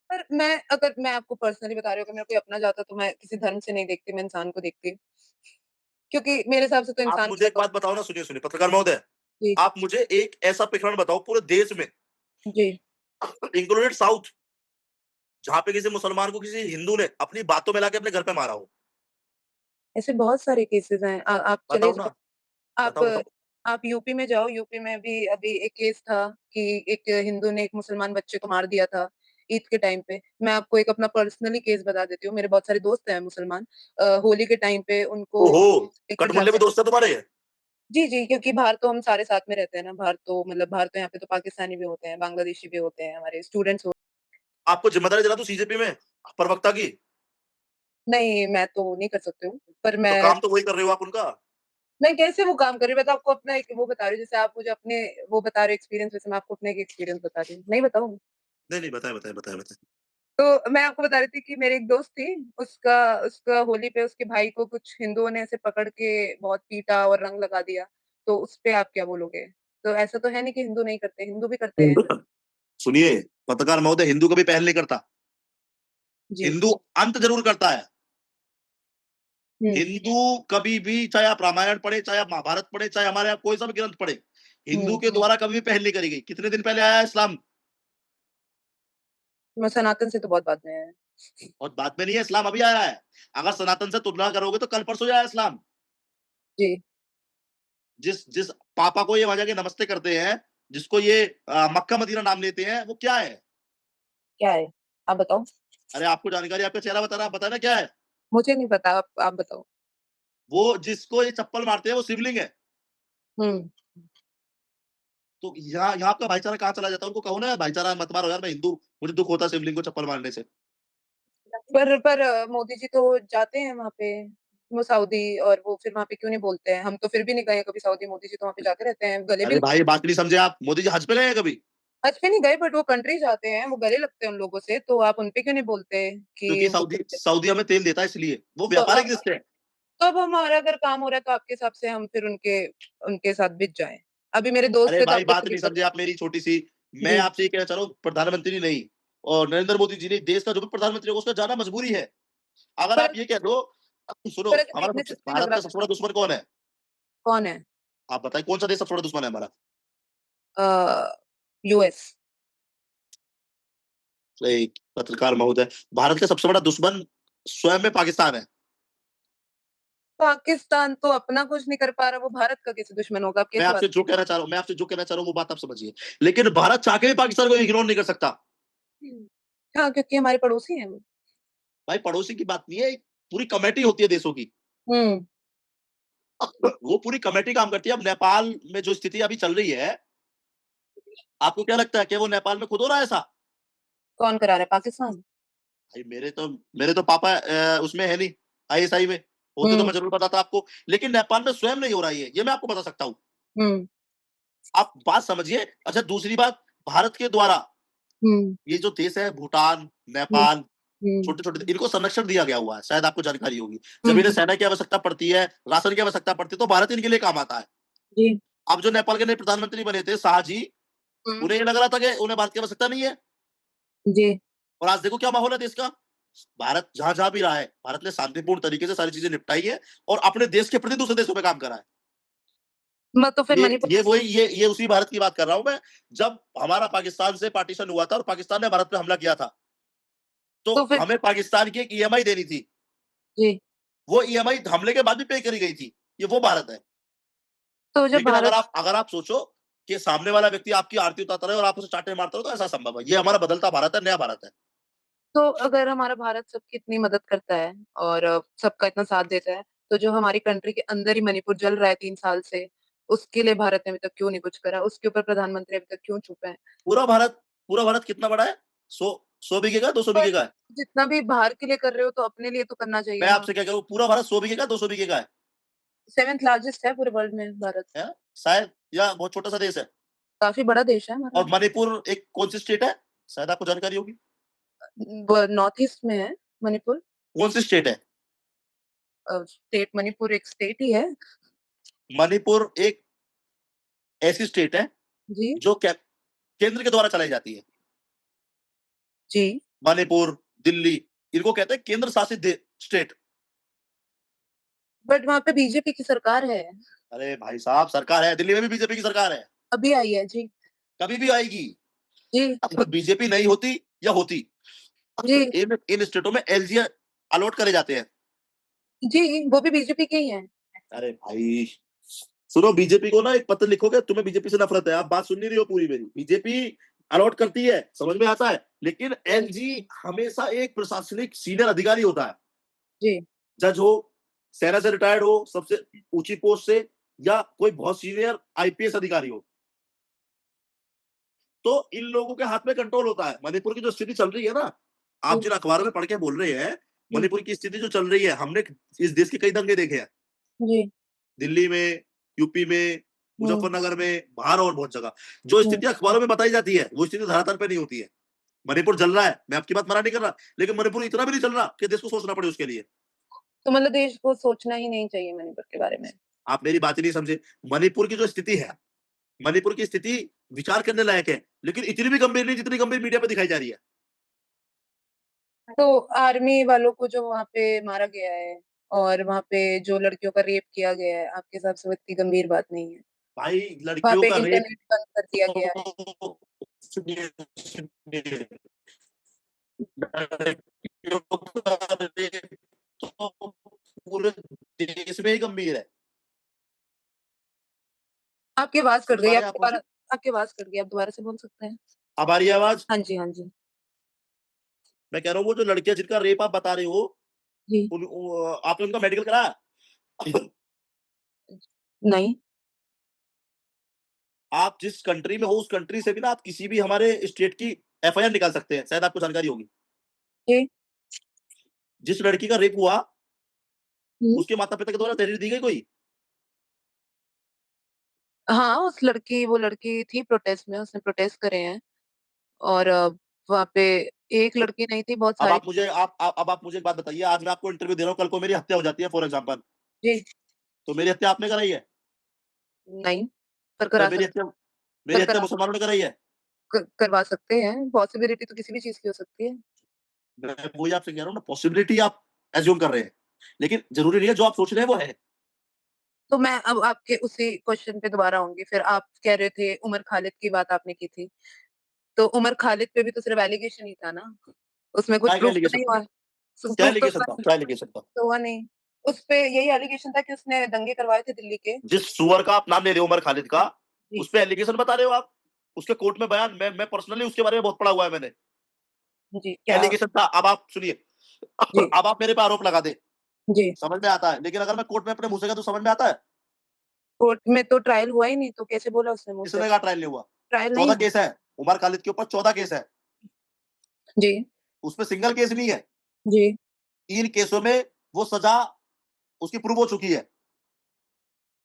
पर अगर मैं आपको पर्सनली बता रही हूँ, अगर मेरा कोई अपना जाता तो मैं किसी धर्म से नहीं देखती, मैं इंसान को देखती। क्योंकि मेरे हिसाब से तो आप इंसान मुझे का एक तो बात बताओ ना, सुनिए पत्रकार महोदय, जी, आप मुझे एक ऐसा प्रकरण बताओ पूरे देश में जी। इंक्लूडेड साउथ जहाँ पे किसी मुसलमान को किसी हिंदू ने अपनी बातों में लाके अपने घर पे मारा हो। ऐसे बहुत सारे केसेज़ हैं। आप चले बताओ जाओ, ना, आप बताओ, बताओ। आप यूपी में जाओ, यूपी में भी अभी एक केस था कि एक हिंदू ने एक मुसलमान बच्चे को मार दिया था, ईद के टाइम पे। मैं आपको एक अपना पर्सनली केस बता देती हूँ, मेरे बहुत सारे दोस्त हैं मुसलमान। होली के टाइम पे उनको ओहो! लेकर कठमुल्ले जाते भी हैं। दोस्त है तुम्हारे? जी, जी, क्योंकि बाहर तो हम सारे साथ में रहते हैं ना, बाहर तो यहाँ पे तो पाकिस्तानी भी होते हैं, बांग्लादेशी भी होते हैं, हमारे स्टूडेंट्स हो आपको ज़िम्मेदारी दिला दूँ सीजेपी में प्रवक्ता की? नहीं, मैं तो नहीं कर सकती हूँ, पर तो मैं काम तो वही कर रहे हो आप उनका। मैं कैसे वो काम कर रही हूँ, मैं तो आपको अपना एक वो बता रही हूँ, जैसे आप मुझे अपने वो बता रहे हो एक्सपीरियंस, वैसे मैं आपको अपना एक एक्सपीरियंस बता रही हूँ। नहीं बताऊँ? नहीं, नहीं, बताएँ, बताएँ, बताएँ, बताएँ। तो मैं आपको बता रही थी कि मेरी एक दोस्त थी, उसका उसका होली पे उसके भाई को कुछ हिंदुओं ने ऐसे पकड़ के बहुत पीटा और रंग लगा दिया, तो उस पे आप क्या बोलोगे? तो ऐसा तो है नहीं कि हिंदू नहीं करते, हिंदू भी करते हैं। सुनिए, पत्रकार महोदय हिंदू कभी पहल नहीं करता। जी। हिंदू अंत ज़रूर करता है। हुँ, हिंदू कभी भी चाहे आप रामायण पढ़े, चाहे आप महाभारत पढ़े, चाहे हमारे यहाँ कोई सा भी ग्रंथ पढ़े, हिंदू हुँ। के द्वारा कभी भी पहल नहीं करी गई। कितने दिन पहले आया है इस्लाम? मैं सनातन से तो बहुत बाद में है। और बाद में नहीं है, इस्लाम अभी आया है। अगर सनातन से तुलना करोगे तो कल परसों ही आया इस्लाम। जी, जिस जिस पापा को ये वहाँ जाके नमस्ते करते हैं, जिसको ये मक्का मदीना नाम लेते हैं, वो क्या है? क्या है? आप बताओ? अरे आपको जानकारी आपका चेहरा बता रहा है, आप बताएँ ना क्या है? मुझे नहीं पता, आप बताओ? वो जिसको ये चप्पल मारते हैं वो शिवलिंग है। हुँ। तो यहाँ यहाँ आपका भाईचारा कहाँ चला जाता है? उनको कहो ना भाईचारा मत मारो यार, मैं हिंदू, मुझे दुःख होता है शिवलिंग को चप्पल मारने से। पर मोदी जी तो जाते हैं वहाँ पे, वो सऊदी और वो फिर वहाँ पे क्यों नहीं बोलते हैं? हम तो फिर भी नहीं गए कभी सऊदी, मोदी जी तो वहाँ पे जाते रहते हैं, गले भी अरे भाई बात नहीं समझे आप, मोदी जी हज पे गए हैं कभी? हज पे नहीं गए बट वो कंट्री जाते हैं, वो गले लगते हैं उन लोगों से, तो आप उन पे क्यों नहीं बोलते कि क्योंकि वो सऊदी सऊदी हमें तेल देता है इसलिए, वो तो व्यापारिक रिश्ते हैं। तो अब हमारा अगर काम हो रहा है तो आपके हिसाब से हम फिर उनके उनके साथ भिड़ जाएँ। अभी मेरे दोस्त अरे थे तो भाई आपको बात लगी नहीं पर समझे आप मेरी छोटी-सी, मैं जी, आपसे ये कहना चाह रहा हूँ प्रधानमंत्री नहीं और नरेंद्र मोदी जी ने देश का जो भी प्रधानमंत्री होगा उसका जाना मजबूरी है। अगर पर आप ये कह दो सुनो पर अगर हमारा देखने सबसे से तो नहीं लग भारत रहा का था सबसे बड़ा दुश्मन कौन है? कौन है? आप बताइए कौन-सा देश सबसे बड़ा दुश्मन है हमारा? अ, यूएस। एक पत्रकार महोदय, भारत का सबसे बड़ा दुश्मन स्वयं में पाकिस्तान है। पाकिस्तान तो अपना कुछ नहीं कर पा रहा, वो भारत का कैसे दुश्मन होगा? आप मैं कैसी बात आपसे जो कहना चाह रहा हूँ मैं आपसे जो कहना चाह रहा हूँ वो बात आप समझिए। लेकिन भारत चाह के भी पाकिस्तान को इग्नोर नहीं कर सकता। हुँ। हाँ, क्योंकि हमारे पड़ोसी हैं वो। भाई पड़ोसी की बात नहीं है, एक पूरी कमेटी होती है देशों की। हुँ। वो पूरी कमेटी काम करती है। अब नेपाल में जो स्थिति अभी चल रही है, आपको क्या लगता है कि वो नेपाल में खुद हो रहा है ऐसा? कौन करा रहा है? पाकिस्तान? भाई मेरे तो पापा उसमें है नहीं, आईएसआई में। होते तो हुँ, मैं ज़रूर बताता आपको। लेकिन नेपाल में स्वयं नहीं हो रहा ये मैं आपको बता सकता हूँ। हुँ, आप बात समझिए। अच्छा दूसरी बात, भारत के द्वारा हुँ, ये जो देश है भूटान, हुँ, नेपाल, हुँ, छोटे-छोटे इनको संरक्षण दिया गया हुआ है, शायद आपको जानकारी होगी। जब इन्हें हुँ, सेना की आवश्यकता पड़ती है, राशन की आवश्यकता पड़ती है, तो भारत इनके लिए काम आता है। जी, अब जो नेपाल के नए प्रधानमंत्री बने थे शाह जी, हुँ, उन्हें ये लग रहा था कि उन्हें भारत की आवश्यकता नहीं है। जी। और आज देखो क्या माहौल है देश का। भारत जहाँ-जहाँ भी रहा है, भारत ने शांतिपूर्ण तरीके से सारी चीज़ें निपटाई है और अपने देश के प्रति दूसरे देशों पे काम करा है। मैं तो फिर मणिपुर ये उसी भारत की बात कर रहा हूँ मैं, जब हमारा पाकिस्तान से पार्टीशन हुआ था और पाकिस्तान ने भारत पे हमला किया था, तो तो फिर हमें पाकिस्तान की एक ईएमआई देनी थी। जी, वो ईएमआई हमले के बाद भी पे करी गई थी। ये वो भारत है। तो जब लेकिन भारत अगर आप सोचो कि सामने वाला व्यक्ति आपकी आरती उतारता रहे और आप उसे चाँटे मारते रहो, तो ऐसा संभव है। ये हमारा बदलता भारत है, नया भारत है। तो अगर हमारा भारत सबकी इतनी मदद करता है और सबका इतना साथ देता है, तो जो हमारी कंट्री के अंदर ही मणिपुर जल रहा है 3 साल से, उसके लिए भारत ने अभी तक क्यों नहीं कुछ करा? उसके ऊपर प्रधानमंत्री अभी तक क्यों चुप हैं? पूरा भारत पूरा भारत कितना बड़ा है? 100 बीघे का है, 200 पर बीघे का है? जितना भी बाहर के लिए कर रहे हो, तो अपने लिए तो करना चाहिए मैं ना। आपसे क्या कह रहा हूँ, पूरा भारत 100 बीघे का, 200 बीघे का 7th लार्जेस्ट है पूरे वर्ल्ड में भारत। है ना? शायद या बहुत छोटा-सा देश है। काफ़ी बड़ा देश है हमारा। और मणिपुर एक कौन-सी स्टेट है? शायद आपको जानकारी होगी। व नॉर्थ ईस्ट में है मणिपुर। कौन-सी स्टेट है? स्टेट मणिपुर एक स्टेट ही है। मणिपुर एक ऐसी स्टेट है जी, जो केंद्र के द्वारा चलाई जाती है। जी। मणिपुर, दिल्ली, इनको कहते हैं केंद्र शासित स्टेट। बट वहाँ पे बीजेपी की सरकार है। अरे भाई साहब सरकार है, दिल्ली में भी बीजेपी की सरकार है। अभी आई है। जी, कभी भी आएगी। जी, अब बीजेपी नहीं होती या होती, जी, इन इन स्टेटों में एलजी अलॉट करे जाते हैं। जी, वो भी बीजेपी के ही हैं। अरे भाई, सुनो बीजेपी को ना एक पत्र लिखोगे, तुम्हें बीजेपी से नफ़रत है। आप बात सुन नहीं रही हो पूरी मेरी। बीजेपी अलॉट करती है, समझ में आता है, लेकिन एलजी हमेशा एक प्रशासनिक सीनियर अधिकारी होता है। जी, जज हो, सेना से रिटायर्ड हो, सबसे ऊँची पोस्ट से या कोई बहुत सीनियर आईपीएस अधिकारी हो। तो इन लोगों के हाथ में कंट्रोल होता है। मणिपुर की जो स्थिति चल रही है ना, जी, आप जिन अखबारों में पढ़ के बोल रहे हैं, जी, मणिपुर की स्थिति जो चल रही है, हमने इस देश के कई दंगे देखे हैं। जी, दिल्ली में, यूपी में, हुँ, मुज़फ्फरनगर में, बाहर और बहुत जगह। जो हुँ। स्थिति अखबारों में बताई जाती है, वो स्थिति धरातल पे नहीं होती है। मणिपुर जल रहा है, मैं आपकी बात मना नहीं कर रहा, लेकिन मणिपुर इतना भी नहीं चल रहा कि देश को सोचना पड़े उसके लिए। तो मतलब देश को सोचना ही नहीं चाहिए मणिपुर के बारे में। आप मेरी बात ही नहीं समझे। मणिपुर की जो स्थिति है, मणिपुर की स्थिति विचार करने लायक है, लेकिन इतनी भी गंभीर नहीं जितनी गंभीर मीडिया पे दिखाई जा रही है। तो आर्मी वालों को जो वहाँ पे मारा गया है और वहाँ पे जो लड़कियों का रेप किया गया है, आपके हिसाब से वो इतनी गंभीर बात नहीं है। भाई वहाँ लड़कियों पे का रेप इंटरनेट बंद कर दिया गया है। तो सुनिए, सुनिए, लड़कियों का रेप तो पूरे देश में ही गंभीर है। आपकी आवाज़ कट सुन गई, पा आप रहे हैं आप दोबारा मुझे? आपकी आवाज़ कट गई, आप दोबारा से बोल सकते हैं? अब आ रही है आवाज़? हाँ जी, हाँ जी। मैं कह रहा हूँ वो जो लड़कियाँ जिनका रेप आप बता रहे हो, जी, आपने उनका मेडिकल कराया? नहीं। आप जिस कंट्री में हो उस कंट्री से भी ना आप किसी भी हमारे स्टेट की एफआईआर निकाल सकते हैं, शायद आपको जानकारी होगी। जी, जिस लड़की का रेप हुआ, हुँ। उसके माता-पिता के द्वारा तहरीर दी गई कोई? हाँ, वो लड़की थी प्रोटेस्ट में, उसने प्रोटेस्ट करे हैं और वहाँ पे एक लड़की नहीं थी, बहुत अब सारी। अब आप मुझे एक बात बताइए, आज मैं आपको इंटरव्यू दे रहा हूँ, कल को मेरी हत्या हो जाती है फॉर एग्जाम्पल, जी, तो मेरी हत्या आपने कराई है? नहीं, पर तो करा सक मेरी पर हत्या करा मुसलमानों ने कराई है? करवा सकते हैं, पॉसिबिलिटी तो किसी भी चीज़ की हो सकती है। मैं वही आपसे कह रहा हूँ ना, पॉसिबिलिटी आप अज़्यूम कर रहे हैं, लेकिन ज़रूरी नहीं है जो आप सोच रहे हैं वो है। तो मैं अब आपके उसी क्वेश्चन पे दोबारा आऊँगी, फिर आप कह रहे थे उमर खालिद की बात आपने की थी, तो उमर खालिद पे भी तो सिर्फ एलिगेशन ही था ना, उसमें कुछ क्या-क्या प्रूफ तो एलिगेशन नहीं था? हुआ? प्रूफ तो क्या एलिगेशन था? हुआ क्या एलिगेशन था? तो हुआ नहीं। उसपे यही एलिगेशन था कि उसने दंगे करवाए थे दिल्ली के। जिस सुअर का आप नाम ले रहे हो, उमर खालिद का, जी, उस पे एलिगेशन बता रहे हो आप? उसके कोर्ट में बयान, मैं पर्सनली उसके बारे में बहुत पढ़ा हुआ है मैंने। जी, क्या? एलिगेशन था, अब आप सुनिए, जी, अब आप मेरे पे आरोप लगा दें, जी। समझ में आता है, लेकिन अगर मैं कोर्ट में अपने मुंह से कहूं तो समझ में आता है? कोर्ट में तो ट्रायल हुआ ही नहीं, तो कैसे बोला उसने मुँह से? किसने कहा ट्रायल नहीं हुआ? ट्रायल नहीं 14 हुआ। केस है, उमर खालिद के ऊपर 14 केस है, जी, उसमें सिंगल केस नहीं है। जी। 3 केसों में वो सजा उसकी प्रूव हो चुकी है।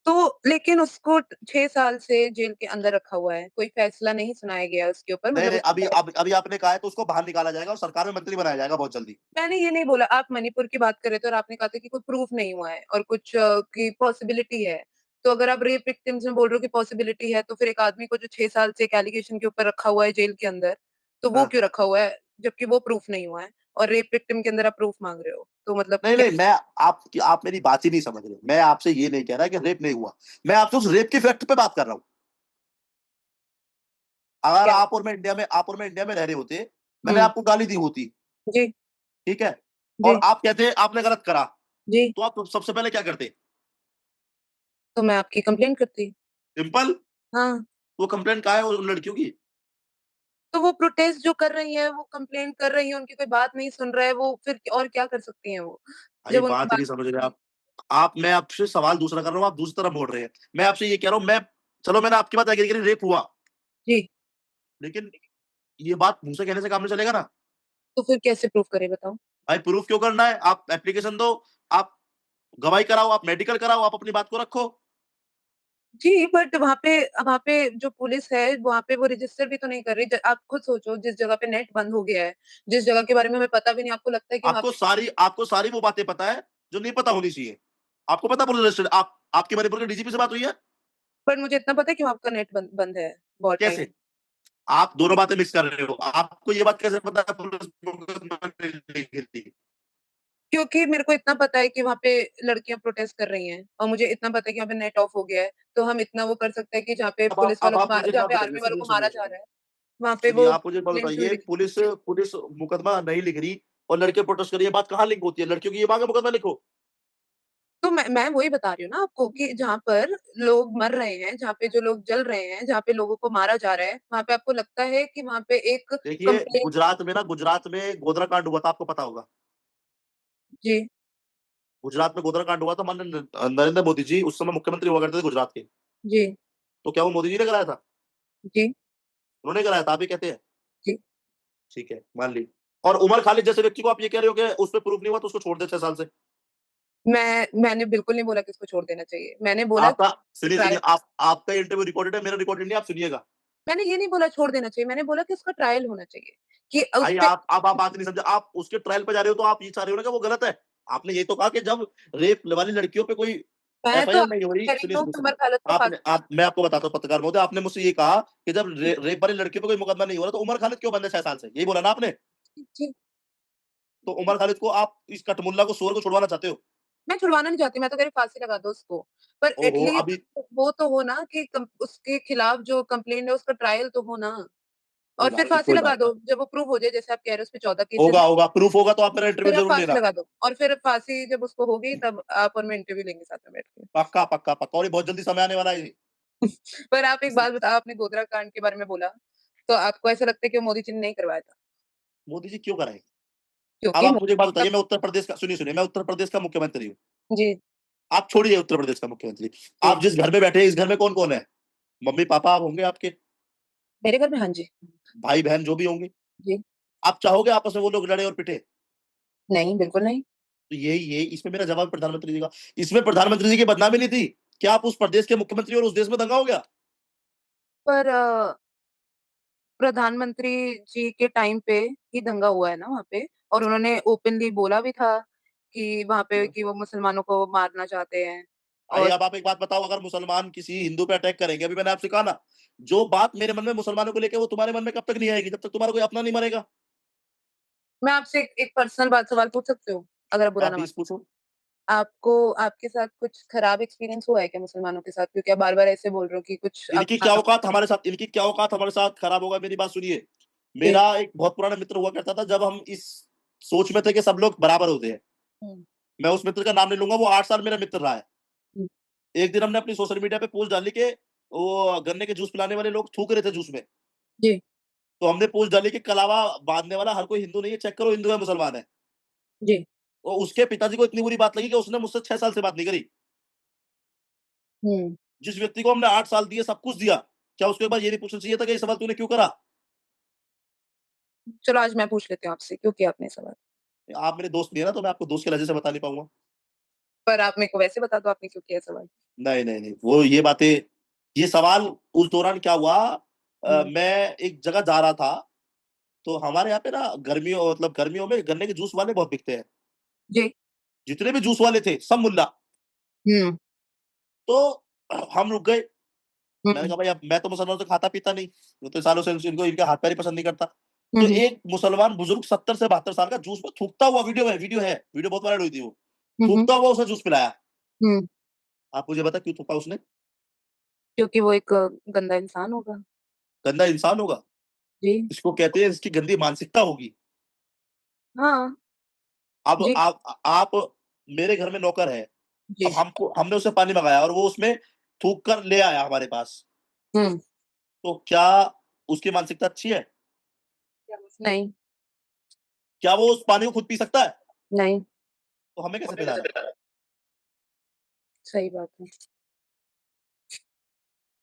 तो लेकिन उसको 6 साल से जेल के अंदर रखा हुआ है, कोई फैसला नहीं सुनाया गया उसके ऊपर, नहीं, मतलब नहीं, उसको अभी आपने कहा है तो उसको बाहर निकाला जाएगा और सरकार में मंत्री बनाया जाएगा बहुत जल्दी। मैंने ये नहीं बोला, आप मणिपुर की बात कर रहे थे और आपने कहा था कि कोई प्रूफ नहीं हुआ है और कुछ की पॉसिबिलिटी है। तो अगर आप रेप विक्टिम्स में बोल रहे हो कि पॉसिबिलिटी है, तो फिर एक आदमी को जो 6 साल से एक एलिगेशन के ऊपर रखा हुआ है जेल के अंदर, तो वो हाँ। क्यों रखा हुआ है? जबकि वो प्रूफ नहीं हुआ है और रेप विक्टिम के अंदर आप प्रूफ माँग रहे हो। तो मतलब नहीं, नहीं, कैसे? आप मेरी बात ही नहीं समझ रहे हो। मैं आपसे ये नहीं कह रहा कि रेप नहीं हुआ। मैं आपसे उस रेप के फैक्ट पे बात कर रहा हूँ। अगर क्या? आप और मैं इंडिया में रह रहे होते, मैंने हुँ। आपको गाली दी होती, जी, ठीक है? और जी, आप कहते आपने गलत करा, जी। तो आप सबसे पहले क्या करते? तो मैं आपकी कंप्लेंट करती। सिंपल। हाँ। वो कंप्लेंट कहाँ है उन लड़कियों की? तो वो प्रोटेस्ट जो कर रही हैं, वो कंप्लेंट कर रही हैं, उनकी कोई बात नहीं सुन रहा है, वो फिर और क्या कर सकती हैं वो? भाई जब उनकी बात ही बात नहीं समझ रहे आप। मैं आपसे सवाल दूसरा कर रहा हूँ, आप दूसरी तरफ मोड़ रहे हैं। मैं आपसे ये कह रहा हूँ, चलो मैंने आपकी बात एग्री करी, रेप हुआ, जी, लेकिन ये बात मुँह से कहने से काम नहीं चलेगा ना। तो फिर कैसे प्रूफ करें बताओ? भाई प्रूफ क्यों करना है? आप एप्लीकेशन दो, आप गवाही कराओ, आप मेडिकल कराओ, आप अपनी बात को रखो। जी, बट वहाँ पे जो पुलिस है, वहाँ पे वो रजिस्टर भी तो नहीं कर रही। ज आप खुद सोचो, जिस जगह पे नेट बंद हो गया है, जिस जगह के बारे में हमें पता भी नहीं, आपको लगता है कि वहाँ पे आपको सारी वो बातें पता है, जो नहीं पता होनी चाहिए। आपको पता पुलिस रजिस्टर आपकी मणिपुर के डीजीपी से बात हुई है? पर मुझे इतना पता है कि वहाँ आपका नेट बंद बंद है बहुत टाइम। कैसे? आप दोनों बातें मिक्स कर रहे हो। आपको ये बात कैसे पता है पुलिस मुकदमा नहीं गिरती? क्योंकि मेरे को इतना पता है कि वहाँ पे लड़कियाँ प्रोटेस्ट कर रही हैं और मुझे इतना पता है कि वहाँ पे नेट ऑफ हो गया है। तो हम इतना वो कर सकते हैं कि अब आप मुझे एक जहाँ बात पे बताइए, आर्मी वालों सुनिए, को मारा सुनिए, जा सुनिए। रहा है, वहाँ पे सुनिए, वो आप मुझे एक बात कंप्लेंट क्यों नहीं बताइए, लिखी? पुलिस पुलिस मुकदमा नहीं लिख रही और लड़के प्रोटेस्ट कर रही है, बात कहाँ लिंक होती है? लड़कियों की ये मांग है मुकदमा लिखो। तो मैं वही बता रही हूँ ना आपको कि जहाँ पर लोग मर रहे हैं, जहाँ पे जो लोग जल रहे हैं, जहाँ पे लोगों को मारा जा रहा है, वहाँ पे आपको लगता है कि वहाँ पे एक देखिए, कंप्लेंट। गुजरात में गोधरा कांड हुआ था, आपको पता होगा। जी, गुजरात में गोधरा कांड हुआ था, माननीय नरेंद्र मोदी जी उस समय मुख्यमंत्री हुआ करते थे गुजरात के। जी, तो क्या वो मोदी जी ने कराया था? जी, उन्होंने कराया था, आप ये कहते हैं? जी। ठीक है, मान ली। और उमर खालिद जैसे व्यक्ति को आप ये कह रहे हो कि उस पे प्रूफ नहीं हुआ तो उसको छोड़ दे 6 साल से। मैंने बिल्कुल नहीं बोला कि इसको छोड़ देना चाहिए। मैंने बोला आपका कि सुनिए, ट्रायल सुनिए, आप आपका इंटरव्यू रिकॉर्डेड है, मेरा रिकॉर्डेड नहीं, आप सुनिएगा। मैंने ये नहीं बोला छोड़ देना चाहिए, मैंने बोला कि उसका ट्रायल होना चाहिए, कि भाई उसपे आप बात नहीं समझे, आप उसके ट्रायल पे जा रहे हो तो आप ये चाह रहे हो ना कि वो गलत है। आपने ये तो कहा कि जब रेप वाली लड़कियों पे कोई मैं तो एफआईआर नहीं हो आपको रही, कह रही सुनिए, हूँ सुनिए, कि उमर खालिद को सुनिए। फांसी। मैं आपको बताता हूँ पत्रकार महोदय, आपने मुझसे ये कहा कि जब रेप वाली लड़कियों पे कोई मुकदमा नहीं हो रहा तो उमर खालिद क्यों बंद है 6 साल से? यही बोला ना आपने? जी, जी। तो उमर खालिद को आप इस कठमुल्ला को सूअर को छुड़वाना चाहते हो? मैं छुड़वाना नहीं चाहती, मैं तो कह रही फांसी लगा दो उसको। पर ओहो! अभी एटलीस्ट वो तो हो ना कि उसके खिलाफ जो कंप्लेंट है उसका ट्रायल तो हो ना। और फिर फांसी कोई लगा बात दो, नहीं। जब वो प्रूव हो जाए, जैसे आप कह रहे हो उसपे 14 केसेज़ होगा, हैं, होगा, प्रूफ होगा तो आप मेरा इंटरव्यू फिर आप ज़रूर फांसी लेना। लगा दो और फिर फांसी जब उसको होगी तब आप और मैं इंटरव्यू लेंगे साथ में बैठ के। पक्का, पक्का, पक्का, और ये बहुत जल्दी समय आने वाला है ये। पर आप एक बात बताओ, आपने गोधरा कांड के बारे में बोला, तो आपको ऐसा लगता है कि वो मोदी जी ने नहीं करवाया था? मोदी जी क्यों कराएँगे? अब क्योंकि आप मुझे एक बात मोदी बताइए, मैं उत्तर प्रदेश का सुनिए, सुनिए, मैं उत्तर प्रदेश का मुख्यमंत्री हूँ। जी, आप छोड़िए उत्तर प्रदेश का मुख्यमंत्री। जी। आप जिस घर में बैठे हैं, इस घर में कौन-कौन है? मम्मी-पापा होंगे आपके, मेरे घर में हाँ जी, भाई-बहन जो भी होंगे। जी। आप चाहोगे आपस में वो लोग लड़े और पिटे? नहीं, बिल्कुल नहीं। तो यही इसमें मेरा जवाब प्रधानमंत्री जी का। इसमें प्रधानमंत्री जी की बदनामी नहीं थी। क्या आप उस प्रदेश के मुख्यमंत्री और उस देश में दंगा हो गया? पर प्रधानमंत्री जी के टाइम पे ही दंगा हुआ है ना वहाँ पे और उन्होंने ओपनली बोला भी था कि वहाँ पे कि वो मुसलमानों को मारना चाहते हैं भाई और अब आप एक बात बताओ, अगर मुसलमान किसी हिंदू पे अटैक करेंगे, अभी मैंने आपसे कहा ना, जो बात मेरे मन में मुसलमानों को लेके वो तुम्हारे मन में कब तक नहीं आएगी? जब तक तुम्हारा कोई अपना नहीं मरेगा। मैं आपसे एक पर्सनल बात सवाल पूछ सकती हूँ? अगर आप बुरा आप ना माने। 20 पूछो। आपको आपके साथ कुछ खराब एक्सपीरियंस हुआ है क्या मुसलमानों के साथ? क्योंकि आप बार-बार ऐसे बोल रहे हो कि कुछ आप इनकी क्या औकात हमारे साथ खराब होगा, मेरी बात सुनिए। जी। मेरा एक बहुत पुराना मित्र हुआ करता था, जब हम इस सोच में थे कि सब लोग बराबर होते हैं। हुँ। मैं उस मित्र का नाम नहीं लूँगा, वो 8 साल मेरा मित्र रहा है। हुँ, एक दिन हमने अपनी सोशल मीडिया पे पोस्ट डाली कि वो गन्ने के जूस पिलाने वाले लोग थूक रहे थे जूस में। जी, तो हमने पोस्ट डाली कि कलावा बाँधने वाला हर कोई हिंदू नहीं है, चेक करो हिंदू है, मुसलमान है। जी। तो उसके पिताजी को इतनी बुरी बात लगी कि उसने मुझसे 6 साल से बात नहीं करी। हुँ। जिस व्यक्ति को हमने 8 साल दिए, सब कुछ दिया, क्या उसको एक बार ये नहीं पूछना चाहिए था कि ये सवाल तूने क्यों करा? चलो आज मैं पूछ लेती हूँ आपसे, क्यों किया आपने सवाल? आप मेरे दोस्त नहीं है ना, तो मैं आपको दोस्त के लहज़े से बता नहीं पाऊँगा। पर आप मेरे को वैसे बता दो आपने क्यों किया सवाल? नहीं, नहीं, नहीं, वो ये बातें ये सवाल उस दौरान क्या हुआ हुँ, मैं एक जगह जा रहा था, तो हमारे यहाँ पे ना गर्मियों में गन्ने के जूस वाले बहुत बिकते हैं। जी। जितने भी जूस वाले थे, सब मुल्ला। हुँ, तो हम रुक गए। मैंने हुँ, कहा भाई अब मैं तो मुसलमानों से खाता-पीता नहीं, वो तो सालों से इनको इनके हाथ-पैर ही पसंद नहीं करता। हुँ, तो हुँ, एक मुसलमान बुजुर्ग 70 से 72 साल का जूस में थूकता हुआ वीडियो बहुत वायरल हुई थी वो। हुँ, हुँ, थूकता हुआ उसने जूस पिलाया। हुँ, आप मुझे बता क्यों थूका उसने? क्योंकि वो एक गंदा इंसान होगा। गंदा इंसान होगा? जी, इसको कहते हैं इसकी गंदी मानसिकता होगी। हाँ, अब जी, आप मेरे घर में नौकर है। अब जी, हमने उससे पानी मँगाया और वो उसमें थूक कर ले आया हमारे पास। हुँ, तो क्या उसकी मानसिकता अच्छी है? नहीं, क्या वो उस पानी को खुद पी सकता है? नहीं, तो हमें कैसे पिला रहा है? सही बात है।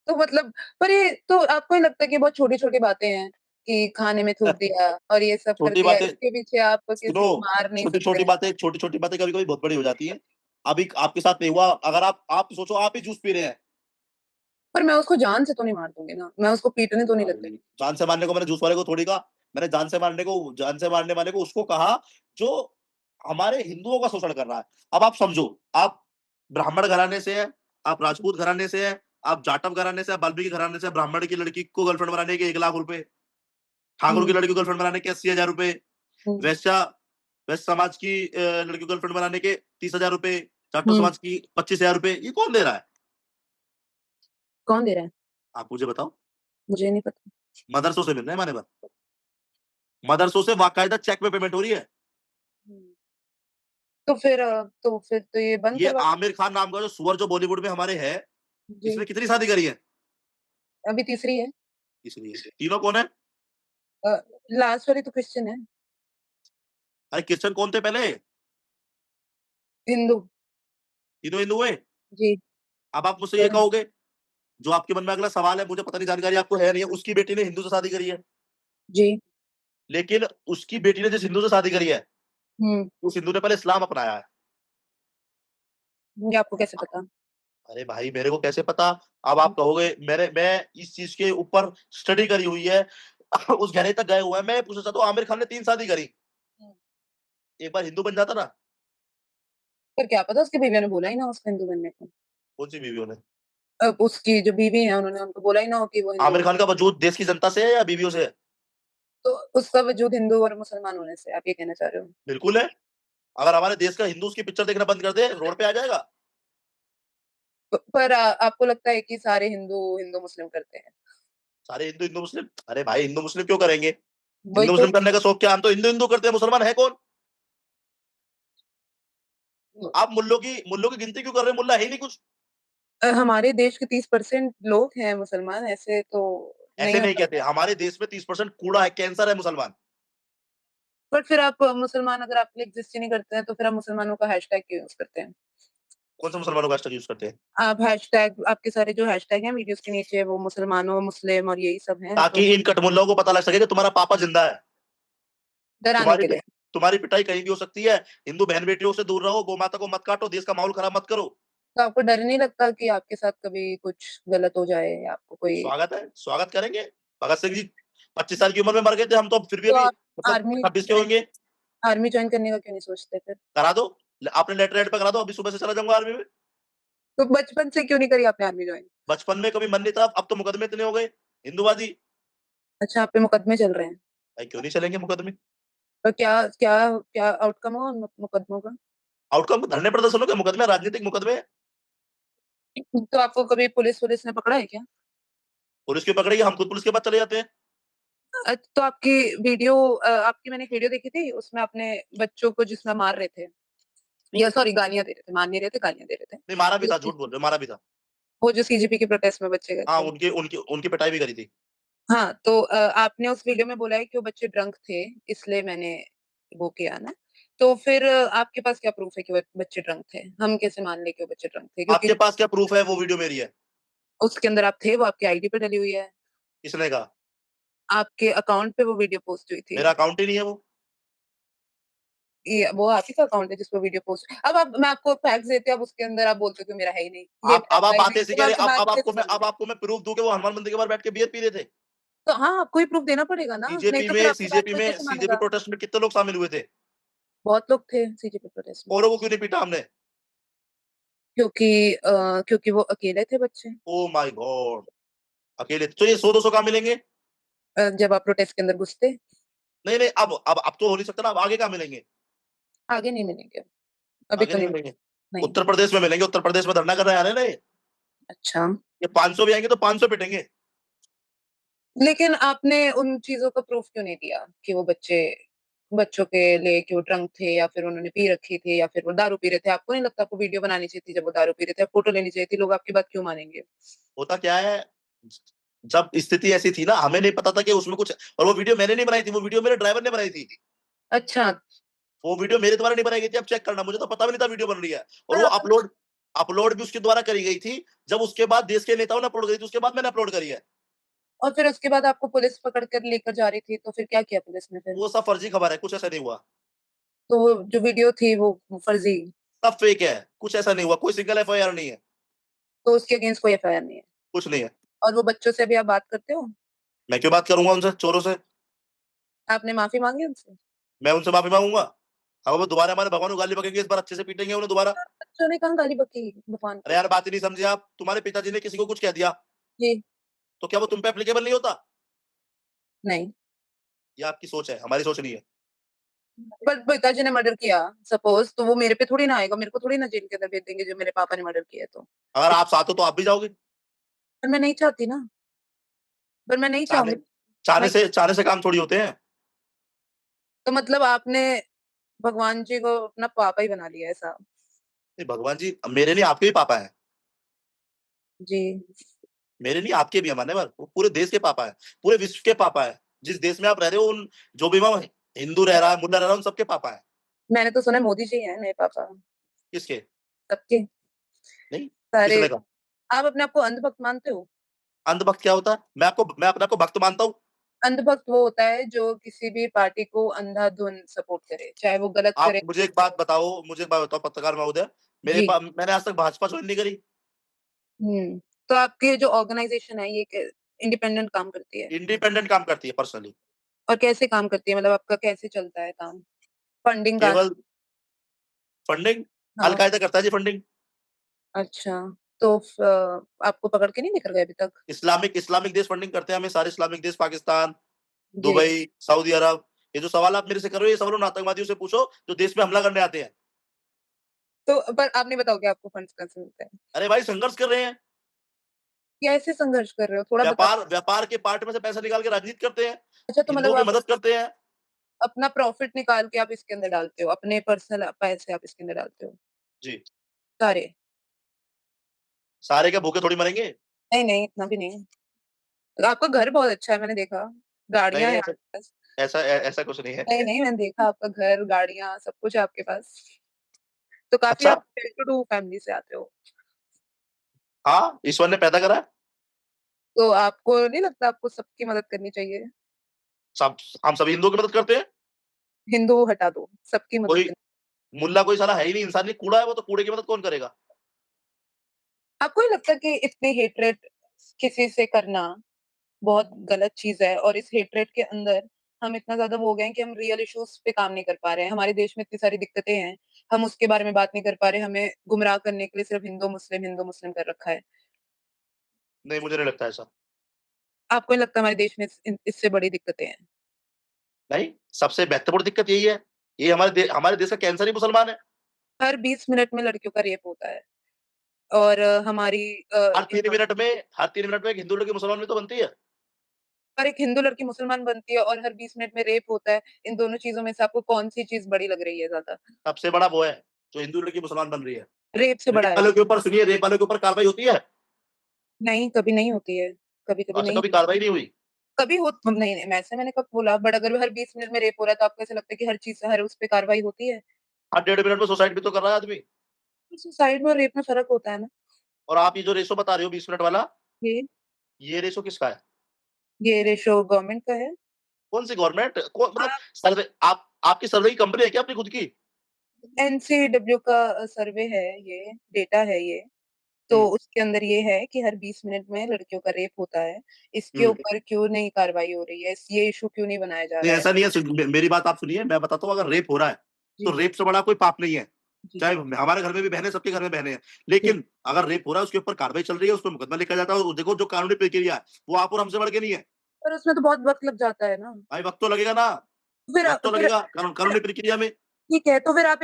तो मतलब पर ये तो आपको नहीं लगता कि बहुत छोटी-छोटी बातें हैं, कि खाने में थूक दिया और ये सब कर छोटी दिया, बातें इसके पीछे आप सुनो, किसी को मार नहीं सकते हैं। छोटी-छोटी बातें कभी-कभी बहुत बड़ी हो जाती हैं। अभी आपके साथ नहीं हुआ, अगर आप सोचो आप ही जूस पी रहे हैं। पर मैं उसको जान से तो नहीं मार दूँगी ना, मैं उसको पीटने तो नहीं लग भाई, गई। जान से मारने को मैंने जूस वाले को थोड़ी कहा। मैंने जान से मारने वाले को उसको कहा, जो हमारे हिंदुओं का शोषण कर रहा है। अब आप समझो, आप ब्राह्मण घराने से हैं, आप राजपूत घराने से हैं, आप जाटव घराने से, आप वाल्मीकि घराने से, ब्राह्मण की लड़की को गर्लफ्रेंड बनाने के 1 लाख रुपए, ठाकुर की हुँ, लड़की को गर्लफ्रेंड बनाने के 80,000 रुपए, हुँ, वैश्या वैश्य समाज की लड़की को गर्लफ्रेंड बनाने के 30,000 रुपए, जाटो हुँ, समाज की 25,000 रुपए, ये कौन दे रहा है? कौन दे रहा है? आप मुझे बताओ। मुझे नहीं पता। मदरसों से मिल रहे हैं मान्यवर। मदरसों से बाकायदा चेक में पेमेंट हो रही है। हुँ, तो फिर ये बंद ये करवा आमिर खान नाम का जो सुअर जो बॉलीवुड में हमारे है, जी, इसने कितनी शादी करी है? अभी तीसरी है। इसलिए। तीनों कौन है? अ, लास्ट वाली तो क्रिश्चियन है, अरे क्रिश्चियन कौन थे पहले? हिंदू। तीनों हिंदू हुए। जी, अब आप मुझसे ये पर कहोगे, जो आपके मन में अगला सवाल है, मुझे पता नहीं जानकारी आपको है नहीं है, उसकी बेटी ने हिंदू से शादी करी है। जी, लेकिन उसकी बेटी ने जिस हिंदू से शादी करी है, हुँ, उस हिंदू ने पहले इस्लाम अपनाया है। ये आपको कैसे पता? अरे भाई मेरे को कैसे पता? अब आप कहोगे मैं इस चीज़ के ऊपर स्टडी करी हुई है, उस गहराई तक गए हुए हैं। मैं ये पूछना चाहता हूँ आमिर खान ने 3 शादी करी, हुँ, एक बार हिंदू बन जाता ना। पर क्या पता उसकी बीवियों ने बोला ही ना उसको हिंदू बनने को। कौन-सी बीवियों ने? उसकी जो बीवी है उन्होंने उनको बोला ही ना हो कि वो हिंदू आमिर बन खान का वजूद देश की जनता से है या बीवियों से है? तो उसका वजूद हिंदू और मुसलमान होने से आप ये कहना चाह रहे हो? बिल्कुल है। अगर हमारे देश का हिंदू उसकी पिक्चर देखना बंद कर दे, रोड पे आ जाएगा। पर आपको लगता है कि सारे हिंदू मुस्लिम करते हैं? सारे हिंदू हिंदू मुस्लिम, अरे भाई हिंदू मुस्लिम क्यों करेंगे? वही हिंदू तो मुस्लिम करने का शौक क्या? हम तो हिंदू हिंदू करते हैं, मुसलमान है कौन? आप मुल्लों की गिनती क्यों कर रहे हैं? मुल्ला है ही नहीं कुछ। हमारे देश के 30% लोग हैं मुसलमान, ऐसे तो नहीं ऐसे नहीं होता। कहते, हमारे देश में 30% कूड़ा है, कैंसर है मुसलमान। बट फिर आप मुसलमान अगर आपके लिए एग्ज़िस्ट ही नहीं करते हैं, तो फिर आप मुसलमानों का हैशटैग क्यों यूज़ करते हैं? कौन से मुसलमानों का हैशटैग यूज़ करते हैं? आप हैशटैग आपके सारे जो हैशटैग हैं वीडियोज़ के नीचे वो मुसलमानों, मुस्लिम और यही सब हैं, ताकि तो इन कटमुल्लों को पता लग सके कि तुम्हारा पापा जिंदा है। डराने तुम्हारी के पि लिए। तुम्हारी पिटाई कहीं भी हो सकती है। हिंदू बहन-बेटियों से दूर रहो, गौ माता को मत काटो, देश का माहौल खराब मत करो। तो आपको डर नहीं लगता कि आपके साथ कभी कुछ गलत हो जाए या आपको कोई स्वागत है, स्वागत करेंगे। भगत सिंह जी 25 साल की उम्र में मर गए थे, हम तो फिर भी तो अभी आप मतलब आर्मी 26 के होंगे। आर्मी जॉइन करने का क्यों नहीं सोचते फिर? करा दो। आपने लेटर एड पे करा दो, अभी सुबह से चला जाऊँगा आर्मी में। तो बचपन से क्यों नहीं करी आपने आर्मी जॉइन? बचपन में कभी मन नहीं था, अब तो मुकदमे इतने हो गए, हिंदूवादी। अच्छा, आप पे मुकदमे चल रहे हैं। भाई क्यों नहीं चलेंगे मुकदमे? तो क्या क्या क्या आउटकम हुआ उन मुकदमों का? आउटकम धरने प्रदर्शन हो गए, मुकदमे राजनीतिक मुकदमे हैं। तो आपको कभी पुलिस ने पकड़ा है क्या? पुलिस क्यों पकड़ेगी? हम खुद पुलिस के पास चले जाते हैं। तो आपकी मैंने एक वीडियो देखी थी, उसमें अपने बच्चों को जिसमें मार रहे थे। या सॉरी गालियाँ दे रहे थे, मार नहीं रहे थे, गालियाँ दे रहे थे। नहीं मारा भी वो था, जो झूठ बोल रहे हो, मारा भी था। वो जो सीजेपी के प्रोटेस्ट में बच्चे गए हाँ, थे। उनकी उनकी उनकी पिटाई भी करी थी। हाँ, तो आपने उस वीडियो में बोला है कि वो बच्चे ड्रंक थे, इसलिए मैंने वो किया ना। तो फिर आपके पास क्या प्रूफ है कि वो बच्चे ड्रंक थे? हम कैसे मान लें कि वो बच्चे ड्रंक थे? क्योंकि आपके पास क्या प्रूफ है वो वीडियो मेरी है? उसके अंदर आप थे, वो आपकी आईडी पे डली हुई है। किसने कहा? आपके अकाउंट पे वो वीडियो पोस्ट हुई थी। मेरा अकाउंट ही नहीं है वो। ये वो आप ही का अकाउंट है जिस पे वीडियो पोस्ट अब आप मैं आपको फैक्ट्स देती हूँ, अब उसके अंदर आप बोलते हो कि मेरा है ही नहीं। ये आप अब आप वेरीफाई बातें नहीं ऐसी तो कह मैं रहे आपसे हैं, बात कैसे अब करूँगी? आपको मैं प्रूफ दूँ कि वो हनुमान मंदिर के बाहर बैठ के बियर पी रहे थे। तो हाँ, आपको ही प्रूफ देना पड़ेगा ना, नहीं तो फिर आपकी बात कोई कैसे सीजेपी मानेगा? प्रोटेस्ट में कितने लोग शामिल हुए थे? बहुत लोग थे सीजेपी प्रोटेस्ट में। औरों को क्यों नहीं पीटा हमने? क्योंकि क्योंकि वो अकेले थे बच्चे। Oh my God! अकेले तो ये 100-200 कहाँ मिलेंगे? जब आप प्रोटेस्ट के अंदर घुसते, नहीं, नहीं, अब तो हो नहीं सकता ना, अब आगे कहाँ मिलेंगे? आगे नहीं मिलेंगे, अभी आगे तो नहीं नहीं मिलेंगे। मिलेंगे, नहीं। उत्तर प्रदेश में मिलेंगे, उत्तर प्रदेश में धरना कर रहे आ रहे हैं ना ये। अच्छा, ये 500 भी आएँगे तो 500 पिटेंगे। लेकिन आपने उन चीज़ों का प्रूफ क्यों नहीं दिया कि वो बच्चों के लिए कि वो ड्रंक थे या फिर उन्होंने पी रखी थी या फिर वो दारू पी रहे थे? आपको नहीं लगता आपको वीडियो बनानी चाहिए थी जब वो दारू पी रहे थे, फोटो लेनी चाहिए थी, लोग आपकी बात क्यों मानेंगे? होता क्या है, जब स्थिति ऐसी थी ना, हमें नहीं पता था कि उसमें कुछ, और वो वीडियो मैंने नहीं बनाई थी, वो वीडियो मेरे ड्राइवर ने बनाई थी। अच्छा, वो वीडियो मेरे द्वारा नहीं बनाई गई थी, अब चेक करना, मुझे तो पता भी नहीं था वीडियो बन रही है। और पर वो आप अपलोड अपलोड भी उसके द्वारा करी गई थी, जब उसके बाद देश के नेताओं ने अपलोड करी थी, उसके बाद मैंने अपलोड करी है। और फिर उसके बाद आपको पुलिस पकड़ कर लेकर जा रही थी, तो फिर क्या किया पुलिस ने फिर? वो सब फर्जी खबर है, कुछ ऐसा नहीं हुआ। तो वो जो वीडियो थी वो फर्जी, सब फेक है, कुछ ऐसा नहीं हुआ, कोई सिंगल एफआईआर नहीं है, तो उसके अगेंस्ट कोई एफआईआर नहीं है। कुछ नहीं है। और वो बच्चों से अभी आप बात करते हो? मैं क्यों बात करूँगा उनसे, चोरों से? आपने माफी मांगी उनसे? मैं उनसे माफ़ी माँगूँगा? अगर वो दोबारा हमारे भगवान को गाली बकेंगे, इस बार अच्छे से पीटेंगे उन्हें दोबारा। बच्चों ने कहाँ गाली बकी भगवान अरे को? यार, बात ही नहीं समझे आप। तुम्हारे पिताजी ने किसी को कुछ कह दिया, जी, तो क्या वो तुम पे एप्लीकेबल नहीं होता? नहीं। ये आपकी सोच है, हमारी सोच नहीं है। पर पिताजी ने मर्डर किया सपोज, तो वो मेरे पे थोड़ी ना आएगा, मेरे को थोड़ी ना जेल के अंदर भेज देंगे जो मेरे पापा ने मर्डर किया है तो। अगर आप साथ हो तो आप भी जाओगे? पर मैं नहीं चाहती ना, पर मैं नहीं चाहने चाहूंगी चाहने भाई। से चाहने से काम थोड़ी होते हैं। तो मतलब आपने भगवान जी को अपना पापा ही बना लिया ऐसा? नहीं, भगवान जी मेरे नहीं, आपके भी पापा हैं। जी। मेरे नहीं, आपके भी हैं मान्यवर। वो पूरे देश के पापा हैं, पूरे विश्व के पापा हैं। जिस देश में आप रह रहे हो, उन जो भी वहाँ हिंदू रह रहा है, मुल्ला रह रहा है, उन सबके पापा हैं। मैंने तो सुना है मोदी जी हैं नए पापा किसके? सबके नहीं, सारे। किसने कहा? आप अपने आप को अंधभक्त मानते हो? अंधभक्त क्या होता है? मैं अपने आप को भक्त मानता हूँ। अंधभक्त वो होता है जो किसी भी पार्टी को अंधाधुन सपोर्ट करे, चाहे वो गलत आप करे। मुझे एक बात बताओ पत्रकार महोदय, जी। मैंने आज तक भाजपा ज्वाइन नहीं करी। तो आपकी जो ऑर्गेनाइजेशन है ये इंडिपेंडेंट काम करती है? इंडिपेंडेंट काम करती है पर्सनली। और कैसे काम करती है, मतलब आपका कैसे चलता है काम? फंडिंग कहाँ केवल से? फंडिंग, हाँ। अल-कायदा करता है जी फंडिंग। अच्छा, तो आपको पकड़ के नहीं लेकर गए अभी तक? इस्लामिक इस्लामिक देश फंडिंग करते हैं हमें, सारे इस्लामिक देश, पाकिस्तान, जी। दुबई, सऊदी अरब। ये जो सवाल आप मेरे से कर रहे हो, ये सवाल उन आतंकवादियों से पूछो जो देश में हमला करने आते हैं। तो पर आप नहीं बताओगे आपको फंड्स कहाँ से मिलते हैं? अरे भाई, संघर्ष कर रहे हैं। कैसे संघर्ष कर रहे हो, थोड़ा बता। व्यापार व्यापार के पार्ट में से पैसा निकाल के राजनीति करते हैं। अच्छा, तो मतलब हिंदुओं की आप मदद करते हैं। अपना प्रॉफिट निकाल के आप इसके अंदर डालते हो, अपने पर्सनल पैसे आप इसके अंदर डालते हो जी। सारे? सारे क्या भूखे थोड़ी मरेंगे? नहीं नहीं, इतना भी नहीं। आपका घर बहुत अच्छा है, मैंने देखा। नहीं, गाड़ियां नहीं, हैं ऐसा आपके पास। ऐसा कुछ नहीं है। नहीं नहीं, मैंने देखा आपका घर, गाड़ियां, सब कुछ है आपके पास। तो काफी अच्छा, आप वेल टू डू फैमिली से आते हो। हाँ, ईश्वर ने पैदा करा है। तो आपको नहीं लगता आपको सबकी मदद करनी चाहिए? सब हम सभी हिंदुओं की मदद करते हैं। हिंदू हटा दो, सबकी मदद कोई करनी। मुल्ला कोई साला है ही नहीं, इंसान नहीं, कूड़ा है वो, तो कूड़े की मदद कौन करेगा? आपको नहीं लगता कि इतनी हेट्रेट किसी से करना बहुत गलत चीज है, और इस हेट्रेट के अंदर हम इतना ज्यादा वो हो गए हैं कि हम रियल इश्यूज पे काम नहीं कर पा रहे हैं। हमारे देश में इतनी सारी दिक्कतें हैं, हम उसके बारे में बात नहीं कर पा रहे। हमें गुमराह करने के लिए सिर्फ हिंदू मुस्लिम कर रखा है। नहीं, मुझे नहीं लगता ऐसा। आपको नहीं लगता हमारे देश में इससे बड़ी दिक्कतें हैं? नहीं, सबसे महत्वपूर्ण दिक्कत यही है। ये हमारे देश का कैंसर ही मुसलमान है। हर 20 मिनट में लड़कियों का रेप होता है। और हर 3 मिनट में हर 3 मिनट में एक हिंदू लड़की मुसलमान में तो बनती है। और एक हिंदू लड़की मुसलमान बनती है और हर 20 मिनट में रेप होता है। इन दोनों चीजों में से आपको कौन सी चीज बड़ी लग रही है ज्यादा? सबसे बड़ा वो है, जो हिंदू लड़की मुसलमान बन रही है। रेप से रेप बड़ा है। वालों के ऊपर सुनिए, रेप वालों के ऊपर कार्रवाई होती है? नहीं, कभी नहीं होती है। कभी-कभी अच्छा, नहीं कभी कार्रवाई नहीं हुई? कभी हो नहीं, नहीं, वैसे मैंने कब बोला, बट अगर हर 20 मिनट में रेप हो रहा है, तो आपको ऐसा लगता है कि हर चीज़ से हर उस पे कार्रवाई होती है? हर डेढ़ मिनट में सुसाइड भी तो कर रहा है आदमी। सुसाइड में और रेप में फ़र्क होता है ना। और आप ये जो रेशो बता रहे हो 20 मिनट वाला, ये ये रेशो किसका है? ये रेशो गवर्नमेंट का है। कौन-सी गवर्नमेंट? कौन मतलब आप सर्वे आप आपकी सर्वे की कंपनी है क्या अपनी खुद की? एनसीडब्ल्यू का सर्वे है ये, डेटा है ये। तो हुँ, उसके अंदर ये है कि हर 20 मिनट में लड़कियों का रेप होता है। इसके हुँ। ऊपर क्यों नहीं कार्रवाई हो रही है? ये इश्यू क्यों नहीं बनाया जा नहीं, रहा है? ऐसा नहीं है मेरी बात आप सुनिए, मैं बताता हूँ अगर रेप हो रहा है, तो जी, रेप से बड़ा कोई पाप नहीं है। जी, चाहे हमारे घर में भी बहनें, सबके घर में बहनें हैं। जी। लेकिन अगर रेप हो रहा है, उसके ऊपर कार्रवाई चल रही है, उसपे मुकदमा लिखा जाता है और देखो जो कानूनी प्रक्रिया है, वो आप और हमसे बढ़ के नहीं है। पर उसमें तो बहुत वक़्त लग जाता है ना। भाई वक़्त तो लगेगा ना, फिर वक़्त तो फिर लगेगा फिर कानूनी प्रक्रिया में। ठीक है, तो फिर आप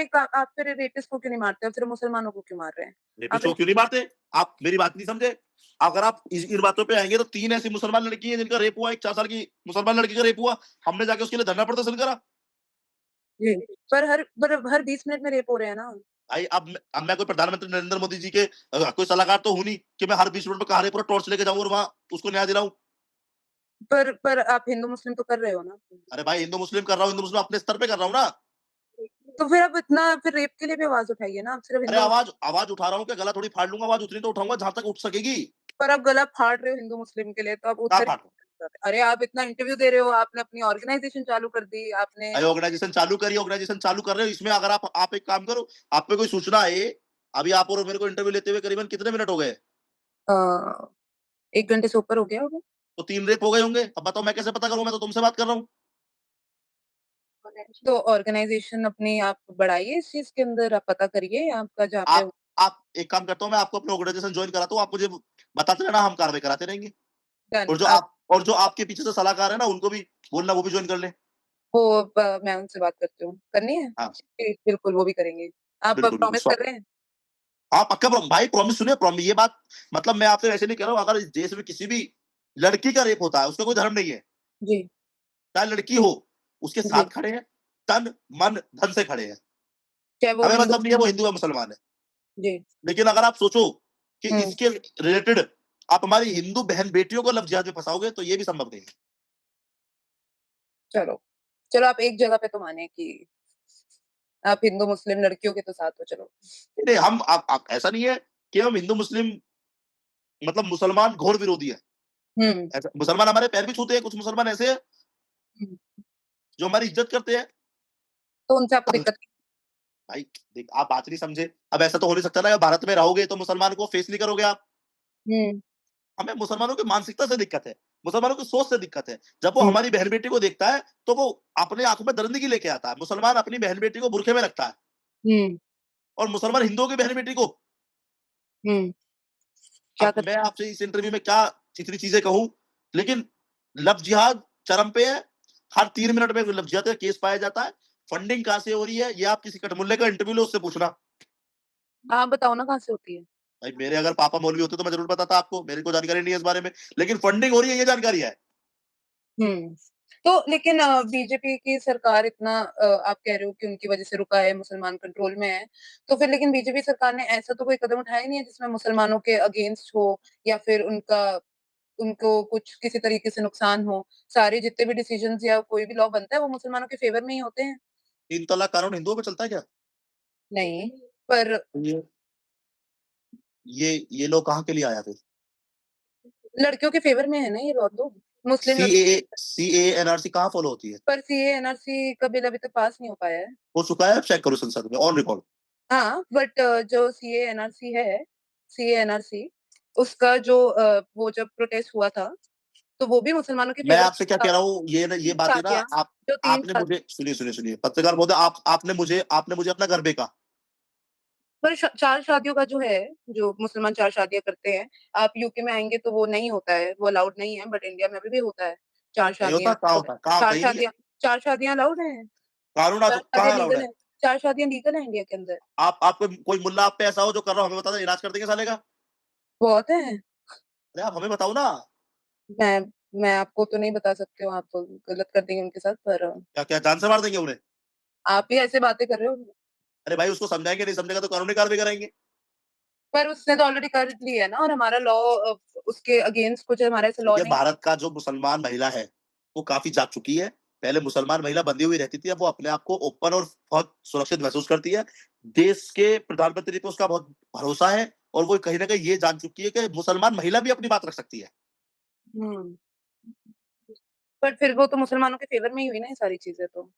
फिर रेपिस्ट को क्यों नहीं मारते हो? फिर मुसलमानों को क्यों मार रहे हैं? आप रेपिस्ट को क्यों नहीं मारते? आप मेरी बात नहीं समझे। अगर आप इस इन बातों पे आएँगे तो 3 ऐसी मुसलमान लड़की हैं जिनका रेप हुआ, एक 4 साल की मुसलमान लड़की का रेप हुआ। हमने जाके उसके लिए धरना प्रदर्शन करा। जी, पर हर 20 मिनट में रेप हो रहे हैं ना। भाई अब मैं कोई प्रधानमंत्री नरेंद्र मोदी जी के कोई सलाहकार तो हूँ नहीं कि मैं हर 20 मिनट में कहारे पूरा टॉर्च लेके जाऊँ और वहाँ उसको न्याय दिलाऊँ। पर आप हिंदू-मुस्लिम तो कर रहे हो ना? अरे भाई हिंदू मुस्लिम कर रहा हूँ, हिंदू मुस्लिम अपने स्तर पे कर रहा हूँ ना। तो फिर रेप के लिए भी आवाज़ उठाइए ना, आप सिर्फ अरे हिंदू आवाज़ आवाज़ उठा रहा हूँ क्या गला थोड़ी फाड़ लूँगा, आवाज़ उतनी तो उठाऊँगा जहाँ तक उठ सकेगी। पर आप गला फाड़ रहे हो हिंदू-मुस्लिम के लिए, तो आप क्या उधर फाड़ रहा हूँ? अरे! आप इतना इंटरव्यू दे रहे हो, आपने अपनी ऑर्गनाइज़ेशन चालू कर दी, आपने भाई ऑर्गनाइज़ेशन चालू कर रहे हो, इसमें अगर आप एक काम करो, आप पे कोई सूचना आए, अभी आप और मेरे को इंटरव्यू लेते हुए करीबन कितने मिनट हो गए? अ, 1 घंटे से ऊपर हो गया होगा। तो 3 रेप हो गए होंगे। अब बताओ मैं कैसे पता करूँ? मैं तो तुमसे बात कर रहा हूँ। तो ऑर्गनाइज़ेशन अपनी आप बढ़ाइए इस चीज़ के अंदर, आप पता करिए आपका जहाँ पे आप एक काम करता हूँ मैं आपको अपना ऑर्गनाइज़ेशन जॉइन कराता हूँ, आप मुझे बताते रहना, हम कार्रवाई कराते रहेंगे। डन आप और जो आपके पीछे से सलाहकार है ना, उनको भी बोलना वो भी जॉइन कर लें। वो मैं उनसे बात करती हूँ। करनी है? हाँ, जी, बिल्कुल वो भी करेंगे। आप बिल्कुल, बिल्कुल प्रॉमिस कर रहे हैं? हाँ, पक्का भाई प्रॉमिस सुनिए ये बात मतलब मैं आपसे वैसे नहीं कह रहा हूँ, अगर इस देश में किसी भी लड़की का रेप होता है, उसका कोई धर्म नहीं है। जी, चाहे लड़की हो, उसके साथ जी। खड़े हैं, तन, मन, धन से खड़े हैं। चाहे वो हमें हिंदू मतलब नहीं है वो हिंदू है, मुसलमान है। जी, लेकिन अगर आप सोचो कि हुँ, इसके रिलेटेड आप हमारी हिंदू बहन-बेटियों को लव जिहाद में फँसाओगे, तो ये भी संभव नहीं है। चलो। चलो आप एक जगह पे तो माने कि आप हिंदू-मुस्लिम लड़कियों के तो साथ हो चलो। नहीं, हम आप ऐसा नहीं है कि हम हिंदू-मुस्लिम मतलब मुसलमान घोर विरोधी हैं। हुँ, ऐसा मुसलमान हमारे पैर भी छूते हैं, कुछ मुसलमान ऐसे हैं हुँ। जो हमारी इज़्ज़त करते हैं। तो उनसे आपको अब दिक्कत भाई देख आप बात नहीं समझे। अब ऐसा तो हो नहीं सकता ना कि भारत में रहोगे तो मुसलमान को फेस नहीं करोगे आप। हुँ, हमें मुसलमानों की मानसिकता से दिक्कत है, मुसलमानों की सोच से दिक्कत है। जब वो हुँ, हमारी बहन-बेटी को देखता है, तो वो अपने आँखों में दरिंदगी लेके आता है। मुसलमान अपनी बहन-बेटी को बुरखे में रखता है हुँ, और मुसलमान हिंदुओं की बहन-बेटी को हुँ। क्या अब कर मैं आपसे इस इंटरव्यू में क्या इतनी चीज़ें कहूँ, लेकिन लव जिहाद चरम पे है। हर 3 मिनट में लव जिहाद का केस पाया जाता है। फंडिंग कहाँ से हो रही है, ये आप किसी कटमुल्ले का इंटरव्यू लो उससे पूछना। आप बताओ ना कहाँ से होती है? भाई मेरे अगर पापा मौलवी होते तो मैं ज़रूर बताता आपको, मेरे को जानकारी नहीं है इस बारे में। लेकिन फंडिंग हो रही है ये जानकारी है। हुँ। तो लेकिन बीजेपी की सरकार इतना आप कह रहे हो कि उनकी वज़ह से रुका है, मुसलमान कंट्रोल में है। तो फिर लेकिन बीजेपी सरकार ने ऐसा तो कोई कदम उठाया ही नहीं है जिसमें मुसलमानों के अगेंस्ट हो या फिर उनको कुछ किसी तरीके से नुकसान हो। सारे जितने भी डिसीजंस या कोई भी लॉ बनता है वो मुसलमानों के फ़ेवर में ही होते हैं। 3 तलाक कानून हिंदुओं में चलता है क्या? नहीं, पर ये ये लॉ कहाँ के लिए आया फिर? लड़कियों के फ़ेवर में है ना ये लॉ तो। मुस्लिम लड़कियों सीएए, एनआरसी कहाँ फॉलो होती है? पर सीए, एनआरसी का बिल अभी तक पास नहीं हो पाया है। हो चुका है, चेक करो संसद में ऑन रिकॉर्ड। हाँ, बट जो सीए, एनआरसी उसका वो जब प्रोटेस्ट हुआ था, तो वो भी मुसलमानों के मैं फ़ेवर आपसे क्या में था। कह रहा हूँ, ये 3 बातें ना शादियाँ आप जो 3 आपने शादी मुझे सुनिए, पत्रकार महोदय आपने मुझे अपना घर बेचा। पर 4 शादियों का जो है, जो मुसलमान 4 शादियाँ करते हैं, आप यूके में आएँगे तो वो नहीं होता है, वो अलाउड नहीं है, बट इंडिया में अभी भी होता है। 4 नहीं होता? शादियाँ कहाँ तो होता है? कहाँ 4 कहीं नहीं है। शादियाँ 4 शादियाँ अलाउड हैं, कानून 4 शादियाँ कहाँ अलाउड लीगल है? हैं, 4 शादियाँ लीगल हैं इंडिया के अंदर। आपको कोई मुल्ला आप पे ऐसा हो जो कर रहा हो हमें बता दे, इलाज कर देंगे साले का। बहुत हैं। अरे आप हमें बताओ ना, मैं मैं आपको तो नहीं बता सकती हूँ, आप गलत कर देंगे उनके साथ पर क्या क्या जान से मार देंगे उन्हें? आप ही ऐसे बातें कर रहे हो। अरे भाई उसको समझाएँगे, नहीं समझेगा तो कानूनी कार्रवाई कराएँगे। पर उसने तो ऑलरेडी कर ली है ना, और हमारा लॉ उसके अगेंस्ट कुछ हमारे ऐसे लॉ देखिए, नहीं। भारत का जो मुसलमान महिला है, वो काफ़ी जाग चुकी है। पहले मुसलमान महिला बंधी हुई रहती थी, अब वो अपने आप को ओपन और बहुत सुरक्षित महसूस करती है। देश के प्रधानमंत्री पे उसका बहुत भरोसा है और वो कहीं न कहीं ये जान चुकी है कि मुसलमान महिला भी अपनी बात रख सकती है। हुँ। पर फिर वो तो मुसलमानों के फ़ेवर में ही हुई ना ये सारी चीज़ें तो।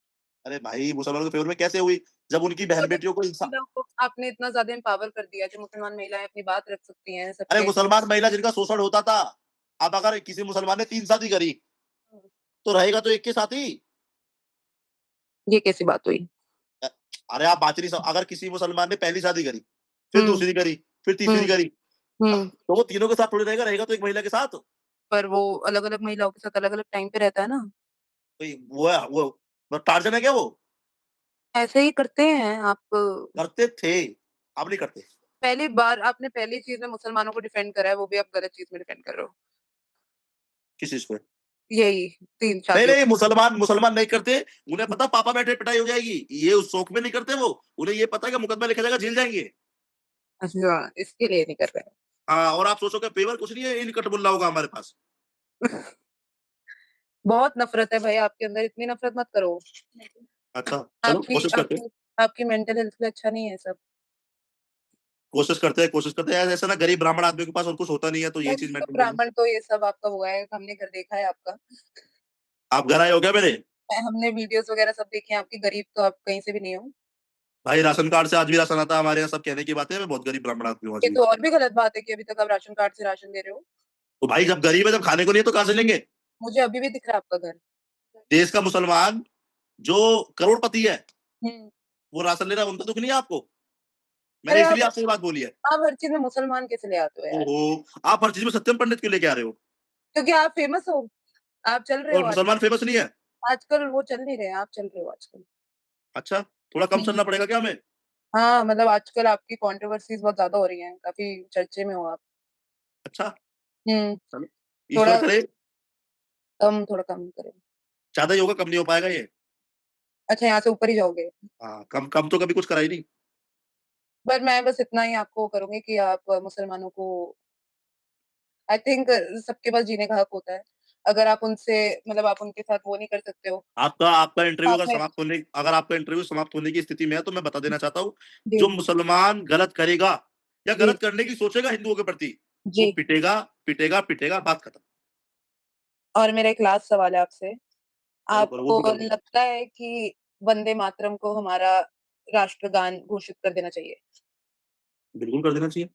अरे भाई, मुसलमानों के फ़ेवर में कैसे हुई? जब उनकी तो जब बहन-बेटियों को महिलाओं को आपने इतना ज़्यादा एम्पावर कर दिया कि मुसलमान महिलाएँ अपनी बात रख सकती हैं अरे सबके। मुसलमान महिला जिनका शोषण होता था, अब अगर किसी मुसलमान ने 3 शादी करी, हुँ। तो रहेगा तो एक के साथ ही। ये कैसी बात हुई? अ, अरे आप बात ही नहीं स अगर किसी मुसलमान ने पहली शादी करी, फिर हुँ, दूसरी करी, फिर तीसरी हुँ, करी, हुँ। तो वो तीनों के साथ थोड़ी रहेगा, रहेगा तो एक महिला के साथ। पर वो अलग-अलग महिलाओं के साथ अलग-अलग टाइम पे रहता है ना। कोई वो टार्ज़न है क्या वो? ऐसे ही करते हैं आप। करते थे, अब नहीं करते। पहली बार आपने पहली चीज़ में मुसलमानों को डिफेंड करा है, वो भी आप गलत चीज़ में डिफेंड कर रहे हो। किस चीज़ पे? यही 3 नहीं, शादियों नहीं, पे। मुसलमान मुसलमान नहीं करते, उन्हें पता पापा बैठे पिटाई हो जाएगी, ये उस शौक में नहीं करते वो, उन्हें ये पता है कि मुकदमा लिखा जाएगा, जेल जाएँगे। अच्छा, इसके लिए नहीं कर रहे हाँ, और आप सोचो कि पेवर कुछ नहीं है, इन कटबुल्ला होगा हमारे पास। हैं। बहुत नफ़रत है भाई आपके अंदर, इतनी नफ़रत मत करो। अच्छा, चलो आपकी कोशिश करते हैं। आपकी आपकी मेंटल हेल्थ के लिए अच्छा नहीं है सब। कोशिश करते हैं, ऐसा ना गरीब ब्राह्मण आदमी के पास और कुछ होता नहीं है, तो यही चीज़ गरीब तो मेंटेन करनी। ब्राह्मण तो ये सब आपका हुआ है, हमने घर देखा है आपका। आप घर आए हो क्या मेरे? हमने वीडियोज़ वगैरह सब देखे हैं आपके, गरीब तो आप कहीं से भी नहीं हो। भाई राशन कार्ड से आज भी राशन आता है हमारे यहाँ, सब कहने की बातें हैं, मैं बहुत गरीब ब्राह्मण आदमी हूँ आज ये भी। तो और भी गलत बात है कि अभी तक आप राशन कार्ड से राशन दे रहे हो। तो भाई जब गरीब है, जब खाने को नहीं है तो कहाँ से लेंगे? मुझे अभी भी दिख रहा है आपका घर। देश का मुसलमान जो करोड़पति है, हुँ। वो राशन ले रहा है, उनका दुःख नहीं है आपको? मैंने अरे इसलिए आपसे ये बात बोली है। आप हर चीज़ में मुसलमान कैसे ले आते हो यार? ओहो! आप हर चीज़ में सत्यम पंडित क्यों लेके आ रहे हो? क्योंकि आप फेमस हो, आप चल रहे हो और मुसलमान फेमस नहीं है? आजकल वो चल नहीं रहे हैं, आप चल रहे हो आजकल। अच्छा, थोड़ा कम हुँ। चलना पड़ेगा क्या हमें? हाँ, मतलब आजकल आपकी कंट्रोवर्सीज़ बहुत ज़्यादा हो रही हैं, काफ़ी चर्चे में हो आप। अच्छा, हुँ, चलो, ईश्वर थोड़ा करे थोड़ा कम करें। ज़्यादा ही होगा, कम नहीं हो पाएगा ये। अच्छा, यहाँ से ऊपर ही जाओगे। हाँ, कम कम तो कभी कुछ करा ही नहीं। पर मैं बस इतना ही आपको करूँगी कि आप मुसलमानों को आई थिंक सबके पास जीने का हक होता है। अगर आप उनसे मतलब आप उनके साथ वो नहीं कर सकते हो, आपका आपका तो इंटरव्यू आप में अगर आपका इंटरव्यू समाप्त होने की स्थिति में है, तो मैं बता देना चाहता हूँ, जो जी, मुसलमान गलत करेगा या जी, गलत करने की सोचेगा हिंदुओं के प्रति, वो जी। पिटेगा, पिटेगा, पिटेगा, बात खत्म। और मेरा एक लास्ट सवाल है आपसे। करो, करो, वो आपको भी करो। लगता है कि वंदे मातरम को हमारा राष्ट्रगान घोषित कर देना चाहिए? बिल्कुल कर देना चाहिए।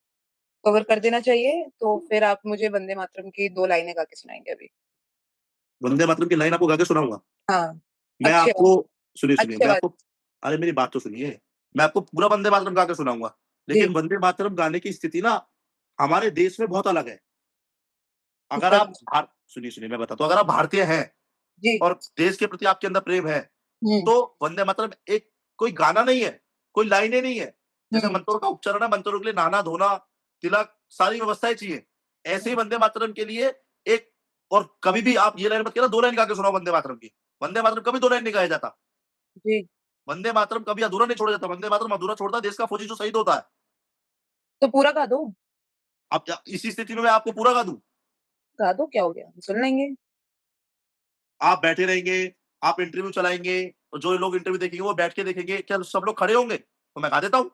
कवर कर देना चाहिए, तो फिर आप मुझे वंदे मातरम की 2 लाइनें गा के सुनाएँगे अभी। वंदे मातरम की लाइन आपको गा के सुनाऊँगा। हाँ, मैं अच्छे आपको वाली सुनिए, सुनिए, अच्छे मैं वाली। आपको अरे मेरी बात तो सुनिए। मैं आपको पूरा वंदे मातरम गा के सुनाऊँगा। लेकिन जी, वंदे मातरम गाने की स्थिति ना हमारे देश में बहुत अलग है। किस अगर आप तरह से? भार सुनिए, सुनिए मैं बताता हूँ, अगर आप भारतीय हैं जी, और देश के प्रति आपके अंदर प्रेम है, हुँ, तो वंदे मातरम एक कोई गाना नहीं है, कोई लाइनें नहीं है। जैसे हुँ, मंत्रों का उच्चारण है, मंत्रों के लिए नहाना-धोना, तिलक, सारी व्यवस्थाएँ चाहिए। ऐसे ही हुँ, वंदे मातरम के लिए एक और कभी भी आप ये लाइन मत कहना 2 लाइन गा के सुनाओ वंदे मातरम की। वंदे मातरम कभी 2 लाइन नहीं गाया जाता। जी। वंदे मातरम कभी अधूरा नहीं छोड़ा जाता। वंदे मातरम अधूरा छोड़ता है देश का फौजी जो शहीद होता है। तो पूरा गा दो, अब क्या इसी स्थिति में मैं आपको पूरा गा दूँ? गा दो क्या हो गया? सुन लेंगे। आप बैठे रहेंगे, आप इंटरव्यू चलाएँगे, और जो लोग इंटरव्यू देखेंगे वो बैठ के देखेंगे, क्या सब लोग खड़े होंगे? तो मैं गा देता हूँ।